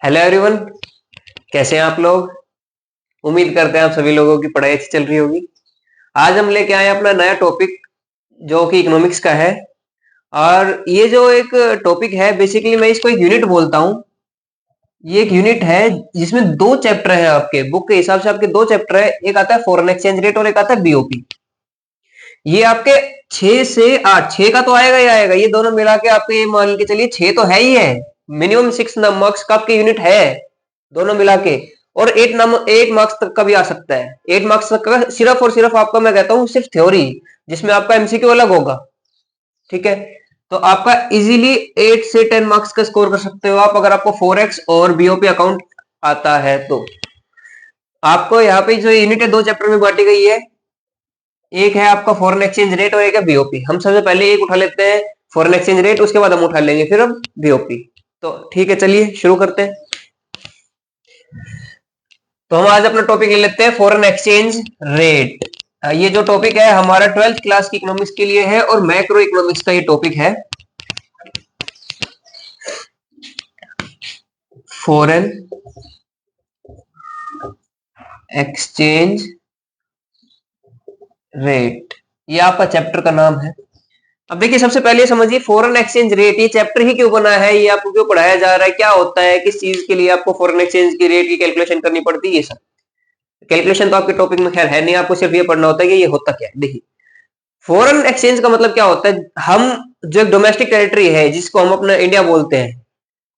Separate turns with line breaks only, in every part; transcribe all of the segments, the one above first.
Hello everyone. कैसे हैं आप लोग? उम्मीद करते हैं आप सभी लोगों की पढ़ाई अच्छी चल रही होगी। आज हम लेके आए अपना नया टॉपिक जो कि इकोनॉमिक्स का है। और ये जो एक टॉपिक है, बेसिकली मैं इसको एक यूनिट बोलता हूँ। ये एक यूनिट है जिसमें दो चैप्टर हैं। आपके बुक के हिसाब से आपके दो चैप्टर है, एक आता है फॉरेन एक्सचेंज रेट और एक आता है बीओपी। ये आपके 6 से 8, 6 का तो आएगा ही आएगा। ये दोनों मिला के आपके, ये मान के चलिए 6 तो है ही है। मिनिमम 6 मार्क्स का आपके यूनिट है दोनों मिला के। और 8 मार्क्स तक का भी आ सकता है। 8 मार्क्स तक का सिर्फ और सिर्फ आपका मैं कहता हूँ सिर्फ थ्योरी, जिसमें आपका एमसीक्यू अलग होगा। ठीक है, तो आपका इजीली 8 से 10 मार्क्स का स्कोर कर सकते हो आप, अगर आपको फॉरेक्स और बीओपी अकाउंट आता है तो। आपको यहाँ पे जो यूनिट है दो चैप्टर में बांटी गई है। एक है आपका फॉरेन एक्सचेंज रेट और एक है बीओपी। हम सबसे पहले एक उठा लेते हैं फॉरेन एक्सचेंज रेट, उसके बाद हम उठा लेंगे फिर हम बीओपी। तो ठीक है, चलिए शुरू करते हैं। तो हम आज अपना टॉपिक ले लेते हैं फॉरेन एक्सचेंज रेट। ये जो टॉपिक है हमारा 12th क्लास की इकोनॉमिक्स के लिए है और मैक्रो इकोनॉमिक्स का ये टॉपिक है। फॉरेन एक्सचेंज रेट, ये आपका चैप्टर का नाम है। अब देखिए, सबसे पहले समझिए फॉरेन एक्सचेंज रेट ये चैप्टर ही क्यों बना है, ये आपको क्यों पढ़ाया जा रहा है, क्या होता है, किस चीज के लिए आपको फॉरेन एक्सचेंज की रेट की कैलकुलेशन करनी पड़ती है। ये सब कैलकुलेशन तो आपके टॉपिक में खैर है नहीं, आपको सिर्फ ये पढ़ना होता है कि ये होता क्या है। देखिए, फॉरेन एक्सचेंज का मतलब क्या होता है। हम जो एक डोमेस्टिक टेरिटरी है जिसको हम अपना इंडिया बोलते हैं,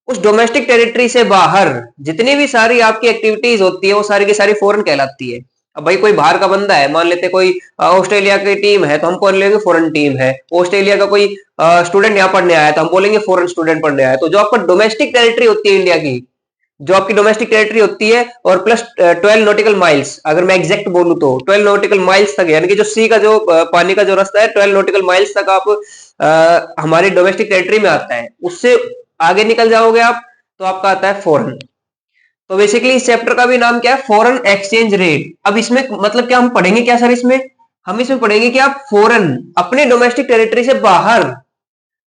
उस डोमेस्टिक टेरिटरी से बाहर जितनी भी सारी आपकी एक्टिविटीज होती है वो सारी की सारी फॉरेन कहलाती है। अब भाई कोई बाहर का बंदा है, मान लेते कोई ऑस्ट्रेलिया की टीम है तो हम कौन लेंगे, फॉरेन टीम है। ऑस्ट्रेलिया का कोई स्टूडेंट यहाँ पढ़ने आया तो हम बोलेंगे फॉरेन स्टूडेंट पढ़ने आया। तो जो आपका डोमेस्टिक टेरिटरी होती है इंडिया की, जो आपकी डोमेस्टिक टेरिटरी होती है, और प्लस 12 नॉटिकल माइल्स, अगर मैं एग्जैक्ट बोलूं तो 12 नॉटिकल माइल्स तक, यानी कि जो सी का जो पानी का जो रास्ता है 12 नॉटिकल माइल्स तक आप हमारी डोमेस्टिक टेरिटरी में आता है। उससे आगे निकल जाओगे आप तो आपका आता है फॉरेन। तो बेसिकली इस चैप्टर का भी नाम क्या है, फॉरेन एक्सचेंज रेट। अब इसमें मतलब क्या हम पढ़ेंगे क्या सर इसमें, हम इसमें पढ़ेंगे कि आप फॉरेन अपने डोमेस्टिक टेरिटरी से बाहर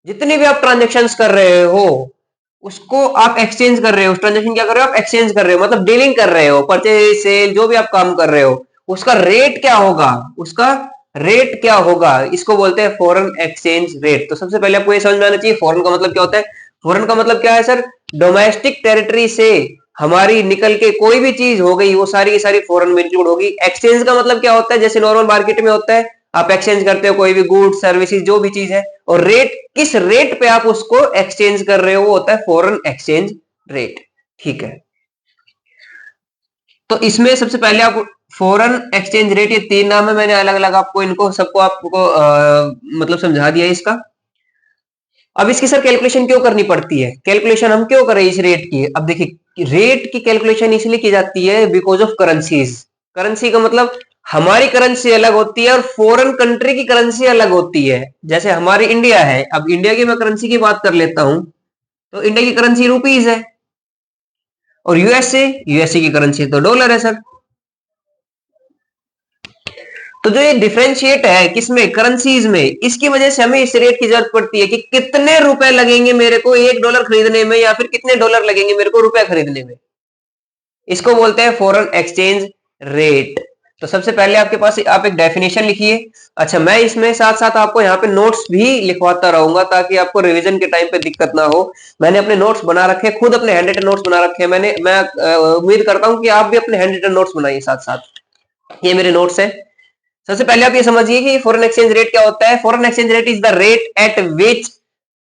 जितनी भी आप ट्रांजेक्शन्स कर रहे हो उसको आप एक्सचेंज कर रहे हो। उस ट्रांजेक्शन क्या कर रहे हो आप, एक्सचेंज कर रहे हो, मतलब डीलिंग कर रहे हो, परचेज सेल जो भी आप काम कर रहे हो उसका रेट क्या होगा, उसका रेट क्या होगा, इसको बोलते हैं फॉरेन एक्सचेंज रेट। तो सबसे पहले आपको ये समझ में आना चाहिए फॉरेन का मतलब क्या होता है। फॉरेन का मतलब क्या है सर, डोमेस्टिक टेरिटरी से हमारी निकल के कोई भी चीज हो गई वो सारी की सारी फॉरेन में इंक्लूड होगी। एक्सचेंज का मतलब क्या होता है, जैसे नॉर्मल मार्केट में होता है, आप एक्सचेंज करते हो कोई भी गुड्स सर्विसेज जो भी चीज है, और रेट किस रेट पे आप उसको एक्सचेंज कर रहे हो वो होता है फॉरेन एक्सचेंज रेट। ठीक है, तो इसमें सबसे पहले आप फॉरेन एक्सचेंज रेट, ये तीन नाम है, मैंने अलग अलग आपको इनको सबको आपको मतलब समझा दिया इसका। अब इसकी सर कैलकुलेशन क्यों करनी पड़ती है, कैलकुलेशन हम क्यों करें इस रेट की। अब देखिए, रेट की कैलकुलेशन इसलिए की जाती है बिकॉज ऑफ करेंसीज। करेंसी का मतलब हमारी करेंसी अलग होती है और फॉरेन कंट्री की करेंसी अलग होती है। जैसे हमारी इंडिया है, अब इंडिया की मैं करेंसी की बात कर लेता हूं, तो इंडिया की करेंसी रुपीज है। और यूएसए की करेंसी तो डॉलर है सर। तो जो ये डिफरेंशिएट है किसमें, करेंसीज में, इसकी वजह से हमें इस रेट की जरूरत पड़ती है कि कितने रुपए लगेंगे मेरे को $1 खरीदने में, या फिर कितने डॉलर लगेंगे मेरे को रुपए खरीदने में। इसको बोलते हैं फॉरेन एक्सचेंज रेट। तो सबसे पहले आपके पास आप एक डेफिनेशन लिखिए। अच्छा, मैं इसमें साथ साथ आपको यहाँ पे नोट्स भी लिखवाता रहूंगा ताकि आपको रिवीजन के टाइम पे दिक्कत ना हो। मैंने अपने नोट्स बना रखे, खुद अपने हैंड रिटन नोट्स बना रखे हैं मैं उम्मीद करता हूँ कि आप भी अपने हैंड रिटन नोट्स बनाइए साथ साथ। ये मेरे नोट्स है। सबसे पहले आप ये समझिए कि फॉरेन एक्सचेंज रेट क्या होता है। Foreign exchange rate is the rate at which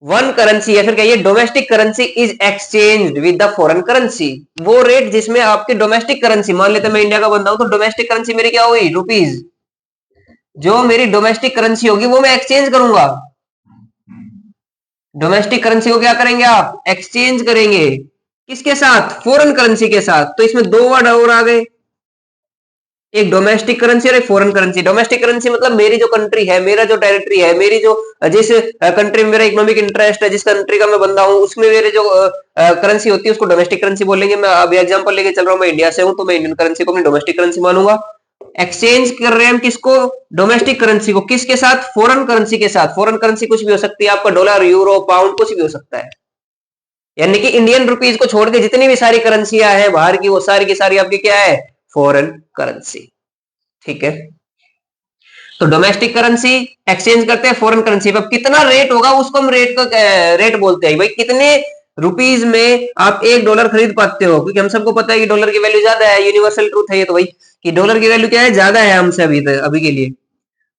one currency, या फिर कहिए domestic currency is exchange with the foreign currency. वो रेट जिसमें आपकी डोमेस्टिक करेंसी, मान लेते मैं इंडिया का बंदा हूं तो डोमेस्टिक करेंसी मेरी क्या हुई, रुपीज। जो मेरी डोमेस्टिक करेंसी होगी वो मैं एक्सचेंज करूंगा। डोमेस्टिक करेंसी को क्या करेंगे आप, एक्सचेंज करेंगे। किसके साथ, फॉरेन करेंसी के साथ। तो इसमें दो वर्ड और आ गए, एक डोमेस्टिक करेंसी और एक फॉरेन करेंसी। डोमेस्टिक करेंसी मतलब मेरी जो कंट्री है, मेरा जो टेरिटरी है, मेरी जो जिस कंट्री में मेरा इकोनॉमिक इंटरेस्ट है, जिस कंट्री का मैं बंदा हूं, उसमें मेरे जो करेंसी होती है उसको डोमेस्टिक करेंसी बोलेंगे। मैं अभी एग्जांपल लेके चल रहा हूं, मैं इंडिया से हूं तो मैं इंडियन करेंसी को अपनी डोमेस्टिक करेंसी मानूंगा। एक्सचेंज कर रहे हैं हम किसको, डोमेस्टिक करेंसी को, किसके साथ, फॉरेन करेंसी के साथ। फॉरेन करेंसी कुछ भी हो सकती है आपका, डॉलर, यूरो, पाउंड, कुछ भी हो सकता है। यानी कि इंडियन रुपीज को छोड़ के जितनी भी सारी करेंसियां हैं बाहर की, वो सारी की सारी आपकी क्या है, फॉरेन करेंसी। ठीक है, तो डोमेस्टिक करेंसी एक्सचेंज करते हैं फॉरेन करेंसी। अब कितना रेट होगा उसको हम रेट का रेट बोलते हैं भाई, कितने रुपीज में आप $1 खरीद पाते हो, क्योंकि हम सबको पता है कि डॉलर की वैल्यू ज्यादा है, यूनिवर्सल ट्रूथ है ये तो भाई, कि डॉलर की वैल्यू क्या है, ज्यादा है हमसे अभी के लिए।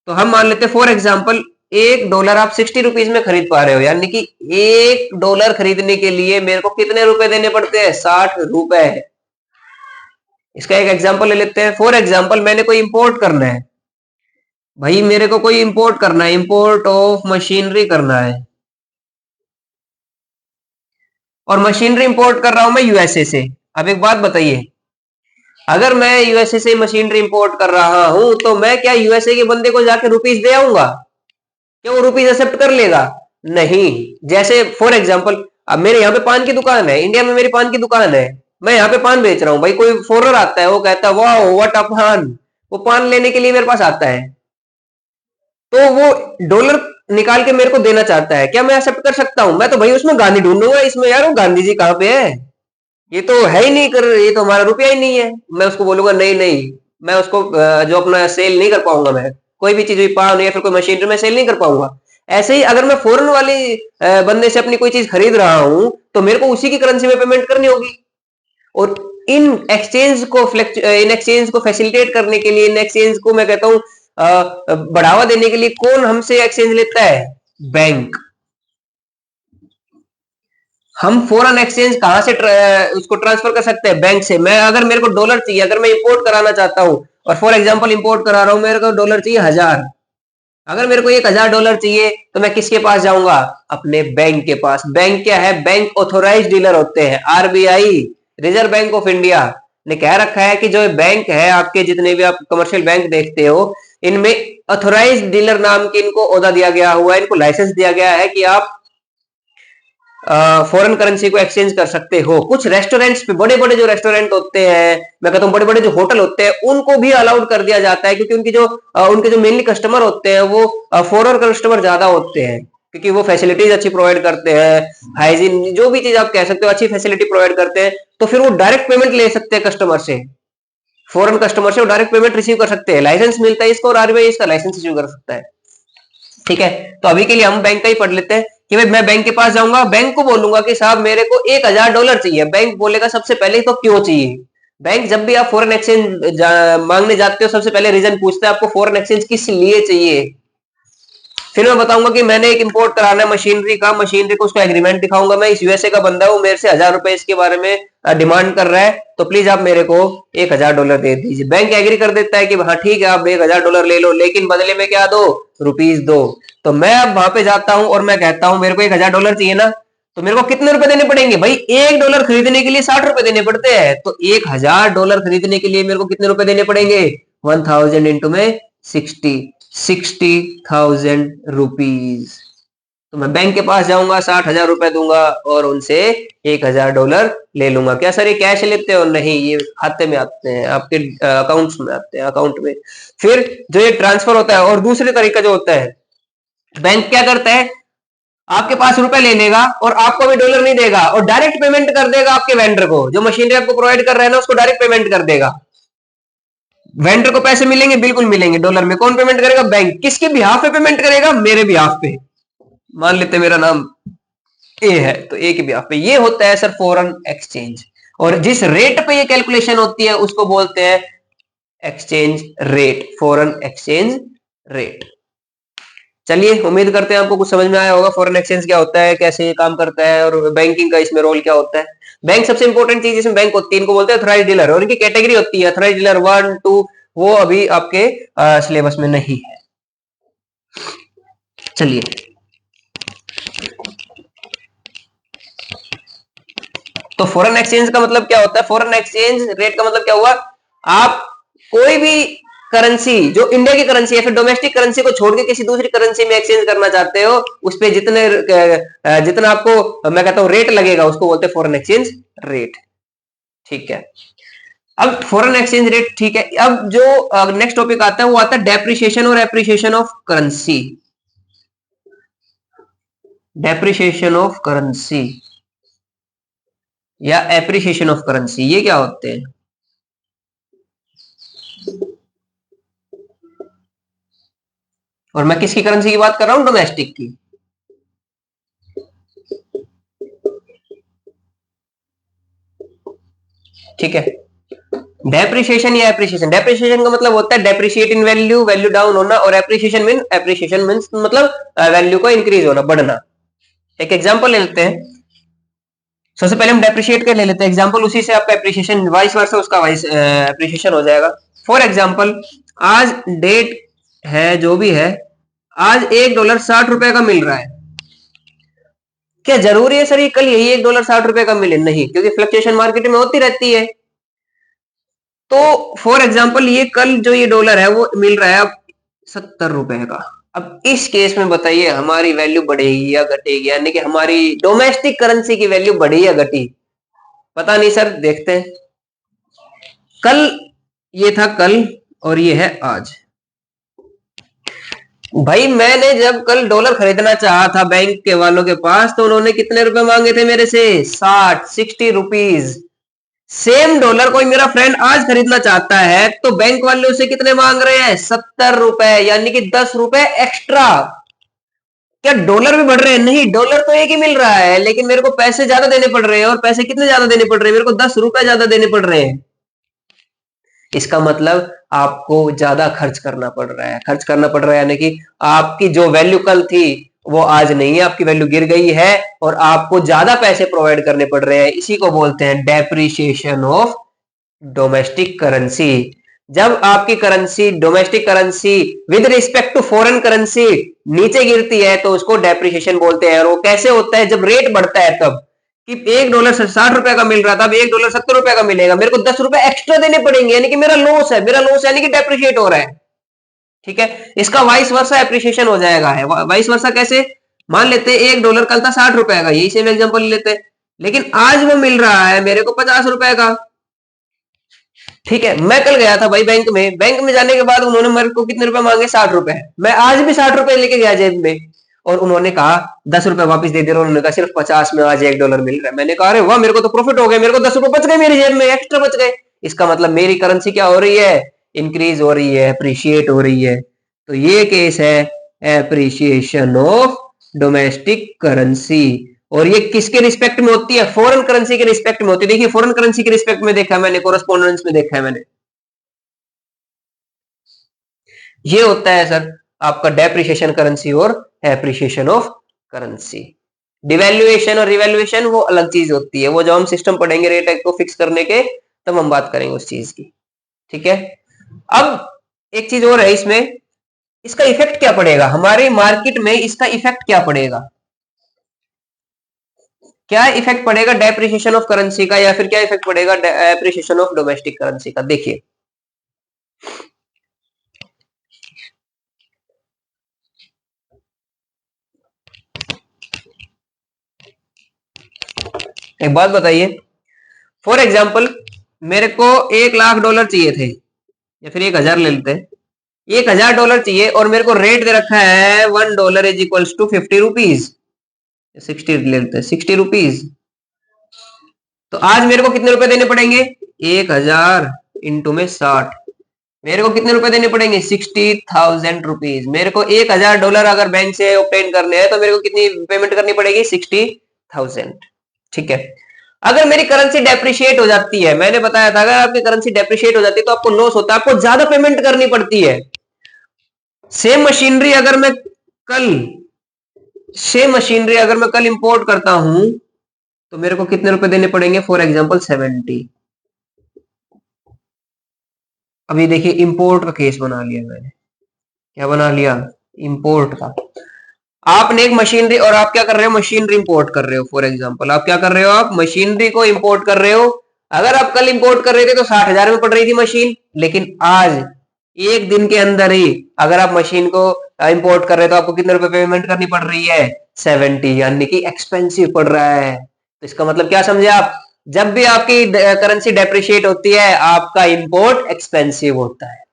तो हम मान लेते हैं फॉर एग्जाम्पल $1 आप 60 रुपीज में खरीद पा रहे हो, यानी कि $1 खरीदने के लिए मेरे को कितने रुपए देने पड़ते हैं, 60 रुपए। इसका एक एग्जाम्पल ले लेते हैं। फॉर एग्जाम्पल मैंने कोई इंपोर्ट करना है भाई, मेरे को कोई इंपोर्ट करना है, इंपोर्ट ऑफ मशीनरी करना है, और मशीनरी इंपोर्ट कर रहा हूं मैं यूएसए से। अब एक बात बताइए, अगर मैं यूएसए से मशीनरी इंपोर्ट कर रहा हूं तो मैं क्या यूएसए के बंदे को जाके रुपीज दे आऊंगा, क्या वो रुपीज एक्सेप्ट कर लेगा? नहीं। जैसे फॉर एग्जाम्पल अब मेरे यहाँ पे पान की दुकान है, इंडिया में मेरी पान की दुकान है, मैं यहाँ पे पान बेच रहा हूँ भाई, कोई फॉरनर आता है, वो कहता है वाह व्हाट अ पान, वो पान लेने के लिए मेरे पास आता है, तो वो डॉलर निकाल के मेरे को देना चाहता है, क्या मैं एक्सेप्ट कर सकता हूँ? मैं तो भाई उसमें गांधी ढूंढूंगा, इसमें यार वो गांधी जी कहाँ पे है, ये तो है ही नहीं, कर ये तो हमारा रुपया ही नहीं है। मैं उसको बोलूंगा नहीं नहीं, मैं उसको जो अपना सेल नहीं कर पाऊंगा, मैं कोई भी चीज हुई, पान या फिर कोई मशीनरी में सेल नहीं कर पाऊंगा। ऐसे ही अगर मैं फॉरेन वाली बंदे से अपनी कोई चीज खरीद रहा हूं तो मेरे को उसी की करेंसी में पेमेंट करनी होगी। और इन एक्सचेंज को फैसिलिटेट करने के लिए, इन एक्सचेंज को मैं कहता हूं बढ़ावा देने के लिए कौन हमसे एक्सचेंज लेता है? बैंक। हम फॉरेन एक्सचेंज कहां से उसको ट्रांसफर कर सकते हैं? बैंक से। मैं अगर मेरे को डॉलर चाहिए, अगर मैं इंपोर्ट कराना चाहता हूं, और फॉर एग्जांपल इंपोर्ट करा रहा हूं, मेरे को डॉलर चाहिए 1000, अगर मेरे को $1000 चाहिए तो मैं किसके पास जाऊंगा? अपने बैंक के पास। बैंक क्या है? बैंक ऑथोराइज डीलर होते हैं। RBI, reserve bank of India ने कह रखा है कि जो बैंक है आपके, जितने भी आप कमर्शियल बैंक देखते हो, इनमें ऑथोराइज डीलर नाम की इनको ओहदा दिया गया हुआ है, इनको लाइसेंस दिया गया है कि आप फॉरेन करेंसी को एक्सचेंज कर सकते हो। कुछ रेस्टोरेंट्स पे, बड़े बड़े जो रेस्टोरेंट होते हैं, मैं कहता हूँ बड़े बड़े जो होटल होते हैं, उनको भी अलाउड कर दिया जाता है, क्योंकि उनके जो मेनली कस्टमर होते हैं वो फॉरेन कस्टमर ज्यादा होते हैं, क्योंकि वो फैसिलिटीज अच्छी प्रोवाइड करते हैं, हाइजीन जो भी चीज आप कह सकते हो, अच्छी फैसिलिटी प्रोवाइड करते हैं, तो फिर वो डायरेक्ट पेमेंट ले सकते हैं कस्टमर से, फॉरेन कस्टमर से वो डायरेक्ट पेमेंट रिसीव कर सकते हैं। लाइसेंस मिलता है इसको, और आरबीआई इसका लाइसेंस इश्यू कर सकता है। ठीक है, तो अभी के लिए हम बैंक का ही पढ़ लेते हैं कि भाई मैं बैंक के पास जाऊंगा, बैंक को बोलूंगा कि साहब मेरे को $1000 चाहिए। बैंक बोलेगा सबसे पहले तो क्यों चाहिए। बैंक जब भी आप फॉरेन एक्सचेंज मांगने जाते हो, सबसे पहले रीजन पूछता है आपको फॉरेन एक्सचेंज किस लिए चाहिए। फिर मैं बताऊंगा कि मैंने एक इंपोर्ट कराना है मशीनरी का, मशीनरी को उसका एग्रीमेंट दिखाऊंगा, मैं इस यूएसए का बंदा हूं, मेरे से $1000 इसके बारे में डिमांड कर रहा है, तो प्लीज आप मेरे को $1000 दे दीजिए। बैंक एग्री कर देता है कि हाँ ठीक है आप $1000 ले लो, लेकिन बदले में क्या दो? रुपीज दो। तो मैं अब वहां पे जाता हूं और मैं कहता हूं मेरे को $1000 चाहिए ना, तो मेरे को कितने रुपए देने पड़ेंगे भाई? $1 खरीदने के लिए 60 रुपए देने पड़ते हैं, तो $1000 खरीदने के लिए मेरे को कितने रुपए देने पड़ेंगे? 1000 इंटू में 60,000 रुपीज। तो मैं बैंक के पास जाऊंगा, 60,000 रुपए दूंगा और उनसे $1000 ले लूंगा। क्या सर ये कैश लेते हो? नहीं, ये खाते में आते हैं, आपके अकाउंट्स में आते हैं, अकाउंट में। फिर जो ये ट्रांसफर होता है, और दूसरे तरीका जो होता है, बैंक क्या करता है, आपके पास रुपए ले लेगा और आपको भी डॉलर नहीं देगा, और डायरेक्ट पेमेंट कर देगा आपके वेंडर को, जो मशीनरी आपको प्रोवाइड कर रहा है ना, उसको डायरेक्ट पेमेंट कर देगा। वेंडर को पैसे मिलेंगे, बिल्कुल मिलेंगे डॉलर में। कौन पेमेंट करेगा? बैंक। किसके बिहाफ पे पेमेंट करेगा? मेरे बिहाफ पे। मान लेते मेरा नाम ए है, तो ए के बिहाफ पे। ये होता है सर फॉरेन एक्सचेंज, और जिस रेट पे ये कैलकुलेशन होती है उसको बोलते हैं exchange rate, foreign exchange rate. चलिए, उम्मीद करते हैं आपको कुछ समझ में आया होगा, फॉरेन एक्सचेंज क्या होता है, कैसे ये काम करता है, और बैंकिंग का इसमें रोल क्या होता है। बैंक सबसे इंपॉर्टेंट चीज इसमें बैंक होती है, इनको बोलते हैं ऑथराइज्ड डीलर, और इनकी कैटेगरी होती है ऑथराइज्ड डीलर 1, 2, वो अभी आपके सिलेबस में नहीं है। चलिए, तो फॉरेन एक्सचेंज का मतलब क्या होता है? फॉरेन एक्सचेंज रेट का मतलब क्या हुआ? आप कोई भी करेंसी जो इंडिया की करेंसी है, फिर डोमेस्टिक करेंसी को छोड़ के किसी दूसरी करेंसी में एक्सचेंज करना चाहते हो, उस पे जितना आपको मैं कहता हूं रेट लगेगा, उसको बोलते हैं फॉरेन एक्सचेंज रेट। ठीक है, अब फॉरेन एक्सचेंज रेट, ठीक है। अब जो नेक्स्ट टॉपिक आता है वो आता है डेप्रिसिएशन और appreciation of currency. Depreciation of currency, या एप्रिसिएशन ऑफ करेंसी, ये क्या होते हैं? और मैं किसकी करेंसी की बात कर रहा हूं? डोमेस्टिक की। ठीक है। डेप्रिसिएशन या एप्रिसिएशन, डेप्रिसिएशन का मतलब होता है डेप्रिशिएट इन वैल्यू, वैल्यू डाउन होना, और एप्रिसिएशन मीन मतलब वैल्यू को इंक्रीज होना, बढ़ना। एक एग्जांपल ले लेते हैं। सबसे पहले हम डेप्रिशिएट का ले लेते हैं एग्जांपल, उसी से आपका एप्रिसिएशन वाइस वर्सा उसका वाइस एप्रिसिएशन हो जाएगा। फॉर एग्जांपल, आज डेट है जो भी है, आज $1 60 का मिल रहा है। क्या जरूरी है सर ये कल यही $1 60 का मिले? नहीं, क्योंकि फ्लक्चुएशन मार्केट में होती रहती है। तो फॉर एग्जांपल ये कल जो ये डॉलर है वो मिल रहा है अब ₹70 का। अब इस केस में बताइए हमारी वैल्यू बढ़ेगी या घटेगी, यानी कि हमारी डोमेस्टिक करेंसी की वैल्यू बढ़ी या घटी? पता नहीं सर, देखते हैं। कल ये था कल और ये है आज। भाई मैंने जब कल डॉलर खरीदना चाहा था बैंक के वालों के पास, तो उन्होंने कितने रुपए मांगे थे मेरे से? 60 रुपीज। सेम डॉलर कोई मेरा फ्रेंड आज खरीदना चाहता है तो बैंक वाले उसे कितने मांग रहे हैं? ₹70, यानी कि ₹10 एक्स्ट्रा। क्या डॉलर भी बढ़ रहे हैं? नहीं, डॉलर तो एक ही मिल रहा है, लेकिन मेरे को पैसे ज्यादा देने पड़ रहे हैं। और पैसे कितने ज्यादा देने पड़ रहे हैं? मेरे को ₹10 ज्यादा देने पड़ रहे हैं। इसका मतलब आपको ज्यादा खर्च करना पड़ रहा है। खर्च करना पड़ रहा है यानी कि आपकी जो वैल्यू कल थी वो आज नहीं है, आपकी वैल्यू गिर गई है और आपको ज्यादा पैसे प्रोवाइड करने पड़ रहे हैं। इसी को बोलते हैं डेप्रिसिएशन ऑफ डोमेस्टिक करेंसी। जब आपकी currency, domestic currency with respect to foreign currency नीचे गिरती है तो उसको डेप्रिसिएशन बोलते हैं। और वो कैसे होता है? जब रेट बढ़ता है तब, कि $1 60 का मिल रहा था, अब $1 ₹70 का मिलेगा, मेरे को ₹10 एक्स्ट्रा देने पड़ेंगे, यानी कि मेरा लॉस है। मेरा लॉस यानी कि डेप्रिशिएट हो रहा है। ठीक है, इसका वाइस वर्सा एप्रिसिएशन हो जाएगा। है वाइस वर्सा कैसे? मान लेते हैं $1 कल था ₹60 का, यही सेम एग्जांपल लेते हैं, लेकिन आज वो मिल रहा है मेरे को ₹50 का। ठीक है, मैं कल गया था भाई बैंक में, बैंक में जाने के बाद उन्होंने मेरे को कितने रुपए मांगे? ₹60। मैं आज भी ₹60 लेके गया जेब में, और उन्होंने कहा ₹10 वापस दे दे रहा। उन्होंने कहा सिर्फ 50 में आज $1 मिल रहा है। मैंने कहा अरे वाह, मेरे को तो प्रॉफिट हो गया, मेरे को ₹10 बच गए मेरी जेब में, एक्स्ट्रा बच गए। इसका मतलब मेरी करेंसी क्या हो रही है? इंक्रीज हो रही है, अप्रिशिएट हो रही है। तो ये केस है एप्रिशिएशन ऑफ डोमेस्टिक करेंसी। और ये किसके रिस्पेक्ट में होती है? फॉरेन करेंसी के रिस्पेक्ट में होती है। देखिए फॉरेन करेंसी के रिस्पेक्ट में देखा मैंने, कोरस्पोंडेंस में देखा है मैंने, ये होता है सर आपका डेप्रिसिएशन करेंसी और एप्रिसिएशन ऑफ करेंसी। डिवैल्यूएशन और रिवैल्यूएशन वो अलग चीज होती है, वो जब हम सिस्टम पढ़ेंगे रेट को फिक्स करने के, तब हम बात करेंगे उस चीज की। ठीक है, अब एक चीज और है इसमें, इसका इफेक्ट क्या पड़ेगा हमारे मार्केट में? इसका इफेक्ट क्या पड़ेगा? क्या इफेक्ट पड़ेगा डेप्रिसिएशन ऑफ करेंसी का, या फिर क्या इफेक्ट पड़ेगा एप्रिसिएशन ऑफ डोमेस्टिक करेंसी का? देखिए एक बात बताइए, फॉर एग्जाम्पल मेरे को $1,00,000 चाहिए थे, या फिर 1,000 ले लेते हैं। $1,000 चाहिए और मेरे को रेट दे रखा है $1 इज इक्वल्स टू 50 रुपीज, 60 ले लेते हैं, 60 रुपीज। तो आज मेरे को कितने रुपए देने पड़ेंगे? 1,000 इंटू में 60, मेरे को कितने रुपए देने पड़ेंगे? 60,000 रुपीज। मेरे को $1,000 अगर बैंक से ऑब्टेन करने हैं तो मेरे को कितनी पेमेंट करनी पड़ेगी? 60,000। ठीक है, अगर मेरी करेंसी डेप्रिशिएट हो जाती है, मैंने बताया था अगर आपकी करेंसी डेप्रिशिएट हो जाती है तो आपको लॉस होता है, आपको ज्यादा पेमेंट करनी पड़ती है। सेम मशीनरी अगर मैं कल सेम मशीनरी अगर मैं कल इंपोर्ट करता हूं तो मेरे को कितने रुपए देने पड़ेंगे? For example 70। अभी देखिए इंपोर्ट का केस बना लिया मैंने, क्या बना लिया? इंपोर्ट का। आपने एक मशीनरी, और आप क्या कर रहे हो? मशीनरी इंपोर्ट कर रहे हो। फॉर एग्जांपल आप क्या कर रहे हो? आप मशीनरी को इंपोर्ट कर रहे हो। अगर आप कल इंपोर्ट कर रहे थे तो 60,000 में पड़ रही थी मशीन, लेकिन आज एक दिन के अंदर ही अगर आप मशीन को इंपोर्ट कर रहे हो तो आपको कितने रुपए पेमेंट करनी पड़ रही है? 70, यानी कि एक्सपेंसिव पड़ रहा है। तो इसका मतलब क्या समझे आप? जब भी आपकी करेंसी डेप्रिशिएट होती है आपका इंपोर्ट एक्सपेंसिव होता है।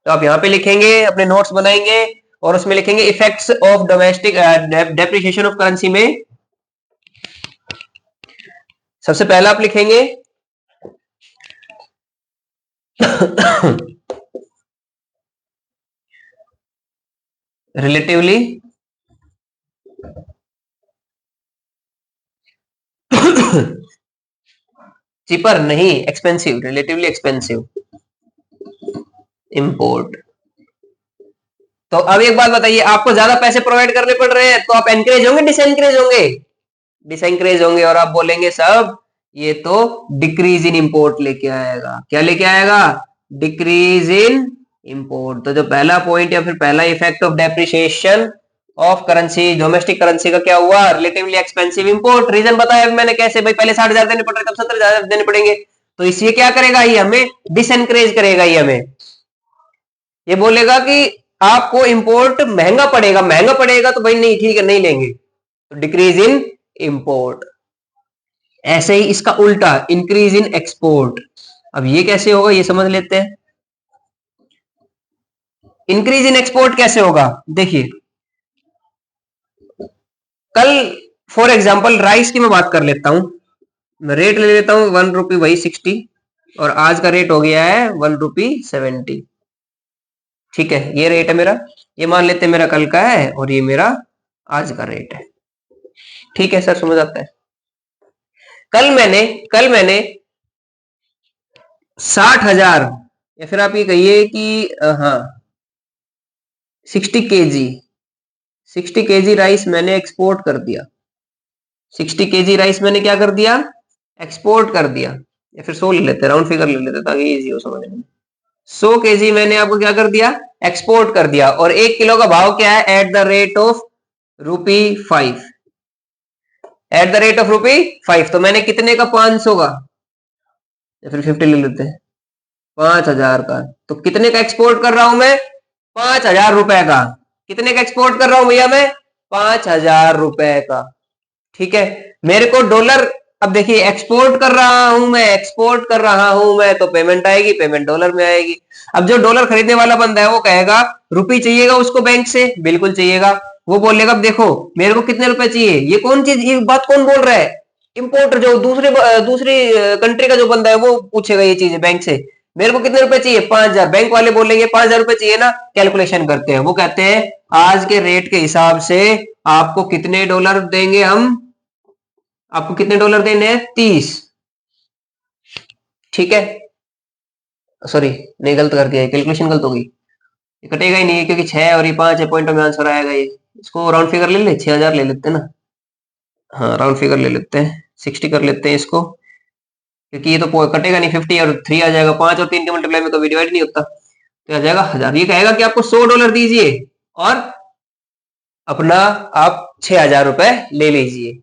तो आप यहाँ पे लिखेंगे, अपने नोट्स बनाएंगे और उसमें लिखेंगे effects of domestic depreciation of currency में सबसे पहला आप लिखेंगे रिलेटिवली चीपर नहीं, एक्सपेंसिव, रिलेटिवली एक्सपेंसिव इंपोर्ट। तो अब एक बात बताइए, आपको ज्यादा पैसे प्रोवाइड करने पड़ रहे हैं तो आप एनकरेज होंगे डिसएनकरेज होंगे? डिसएनकरेज होंगे, और आप बोलेंगे सब ये तो डिक्रीज इन इंपोर्ट लेके आएगा। क्या लेके आएगा? Decrease in import. तो जो पहला पॉइंट या फिर पहला effect of depreciation of currency, domestic currency का क्या हुआ? Relatively expensive import. रीजन बताया मैंने कैसे, भाई पहले 60,000 देने पड़ रहे, तब 70,000 देने पड़ेंगे। तो इसलिए क्या करेगा ये? हमें डिसएनकरेज करेगा। ये हमें ये बोलेगा कि आपको इंपोर्ट महंगा पड़ेगा, महंगा पड़ेगा तो भाई नहीं, ठीक है नहीं लेंगे, तो डिक्रीज इन इंपोर्ट। ऐसे ही इसका उल्टा, इंक्रीज इन एक्सपोर्ट। अब ये कैसे होगा ये समझ लेते हैं। इंक्रीज इन एक्सपोर्ट कैसे होगा? देखिए, कल फॉर एग्जांपल राइस की मैं बात कर लेता हूं, मैं रेट ले लेता हूं 1 रुपी वही 60, और आज का रेट हो गया है 1 रुपी 70। ठीक है, ये रेट है मेरा, ये मान लेते हैं मेरा कल का है, और ये मेरा आज का रेट है। ठीक है सर, समझ आता है। कल मैंने 60,000, या फिर आप ये कहिए कि हाँ 60 केजी राइस मैंने एक्सपोर्ट कर दिया। 60 केजी राइस मैंने क्या कर दिया? एक्सपोर्ट कर दिया। या फिर 100 ले लेते, राउंड फिगर ले लेते ताकि इजी हो समझने में। 100 केजी मैंने आपको क्या कर दिया? एक्सपोर्ट कर दिया। और 1 किलो का भाव क्या है? At the rate of ₹5। At the rate of ₹5। तो मैंने कितने का? 500 का, या फिर 50 ले लेते हैं, 5,000 का। तो कितने का एक्सपोर्ट कर रहा हूं मैं? 5,000 रुपए का। कितने का एक्सपोर्ट कर रहा हूं भैया मैं? 5,000 रुपए का। ठीक है, मेरे को डॉलर, अब देखिए एक्सपोर्ट कर रहा हूं मैं, एक्सपोर्ट कर रहा हूं मैं, तो पेमेंट आएगी, पेमेंट डॉलर में आएगी। अब जो डॉलर खरीदने वाला बंदा है वो कहेगा रुपये चाहिएगा उसको बैंक से, बिल्कुल चाहिएगा। वो बोलेगा देखो मेरे को कितने रुपए चाहिए, ये कौन चीज, ये बात कौन बोल रहा है? इंपोर्टर, जो दूसरी कंट्री का जो बंदा है वो पूछेगा ये चीज बैंक से, मेरे को कितने रुपए चाहिए? 5,000। बैंक वाले बोलेंगे 5,000 रुपए चाहिए ना, कैलकुलेशन करते हैं, वो कहते हैं आज के रेट के हिसाब से आपको कितने डॉलर देंगे हम, आपको कितने डॉलर देने हैं? 30। ठीक है, सॉरी नहीं, गलत कर दिया, कैलकुलेशन गलत हो गई, ये कटेगा ही नहीं है क्योंकि 6 और ये 5 है, पॉइंटों में आंसर आएगा ये। इसको राउंड फिगर ले ले, 6,000 ले लेते हैं ना, हाँ राउंड फिगर ले लेते हैं, 60 कर लेते हैं इसको, क्योंकि ये तो कटेगा नहीं, 50 और 3 आ जाएगा, 5 और 3 के मल्टीप्लाई में कभी डिवाइड नहीं होता, तो आ जाएगा 1,000। ये कहेगा कि आपको $100 दीजिए और अपना आप 6,000 रुपए ले लीजिए।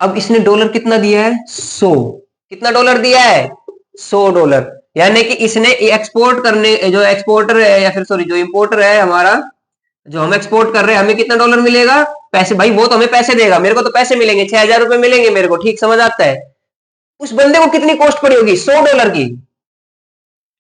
अब इसने डॉलर कितना दिया है? 100। कितना डॉलर दिया है? $100। यानी कि इसने एक्सपोर्ट करने, जो एक्सपोर्टर है या फिर सॉरी जो इंपोर्टर है हमारा, जो हम एक्सपोर्ट कर रहे हैं, हमें कितना डॉलर मिलेगा? पैसे, भाई वो तो हमें पैसे देगा, मेरे को तो पैसे मिलेंगे, 6,000 रुपए मिलेंगे मेरे को, ठीक समझ आता है। उस बंदे को कितनी कॉस्ट पड़ी होगी? $100 की।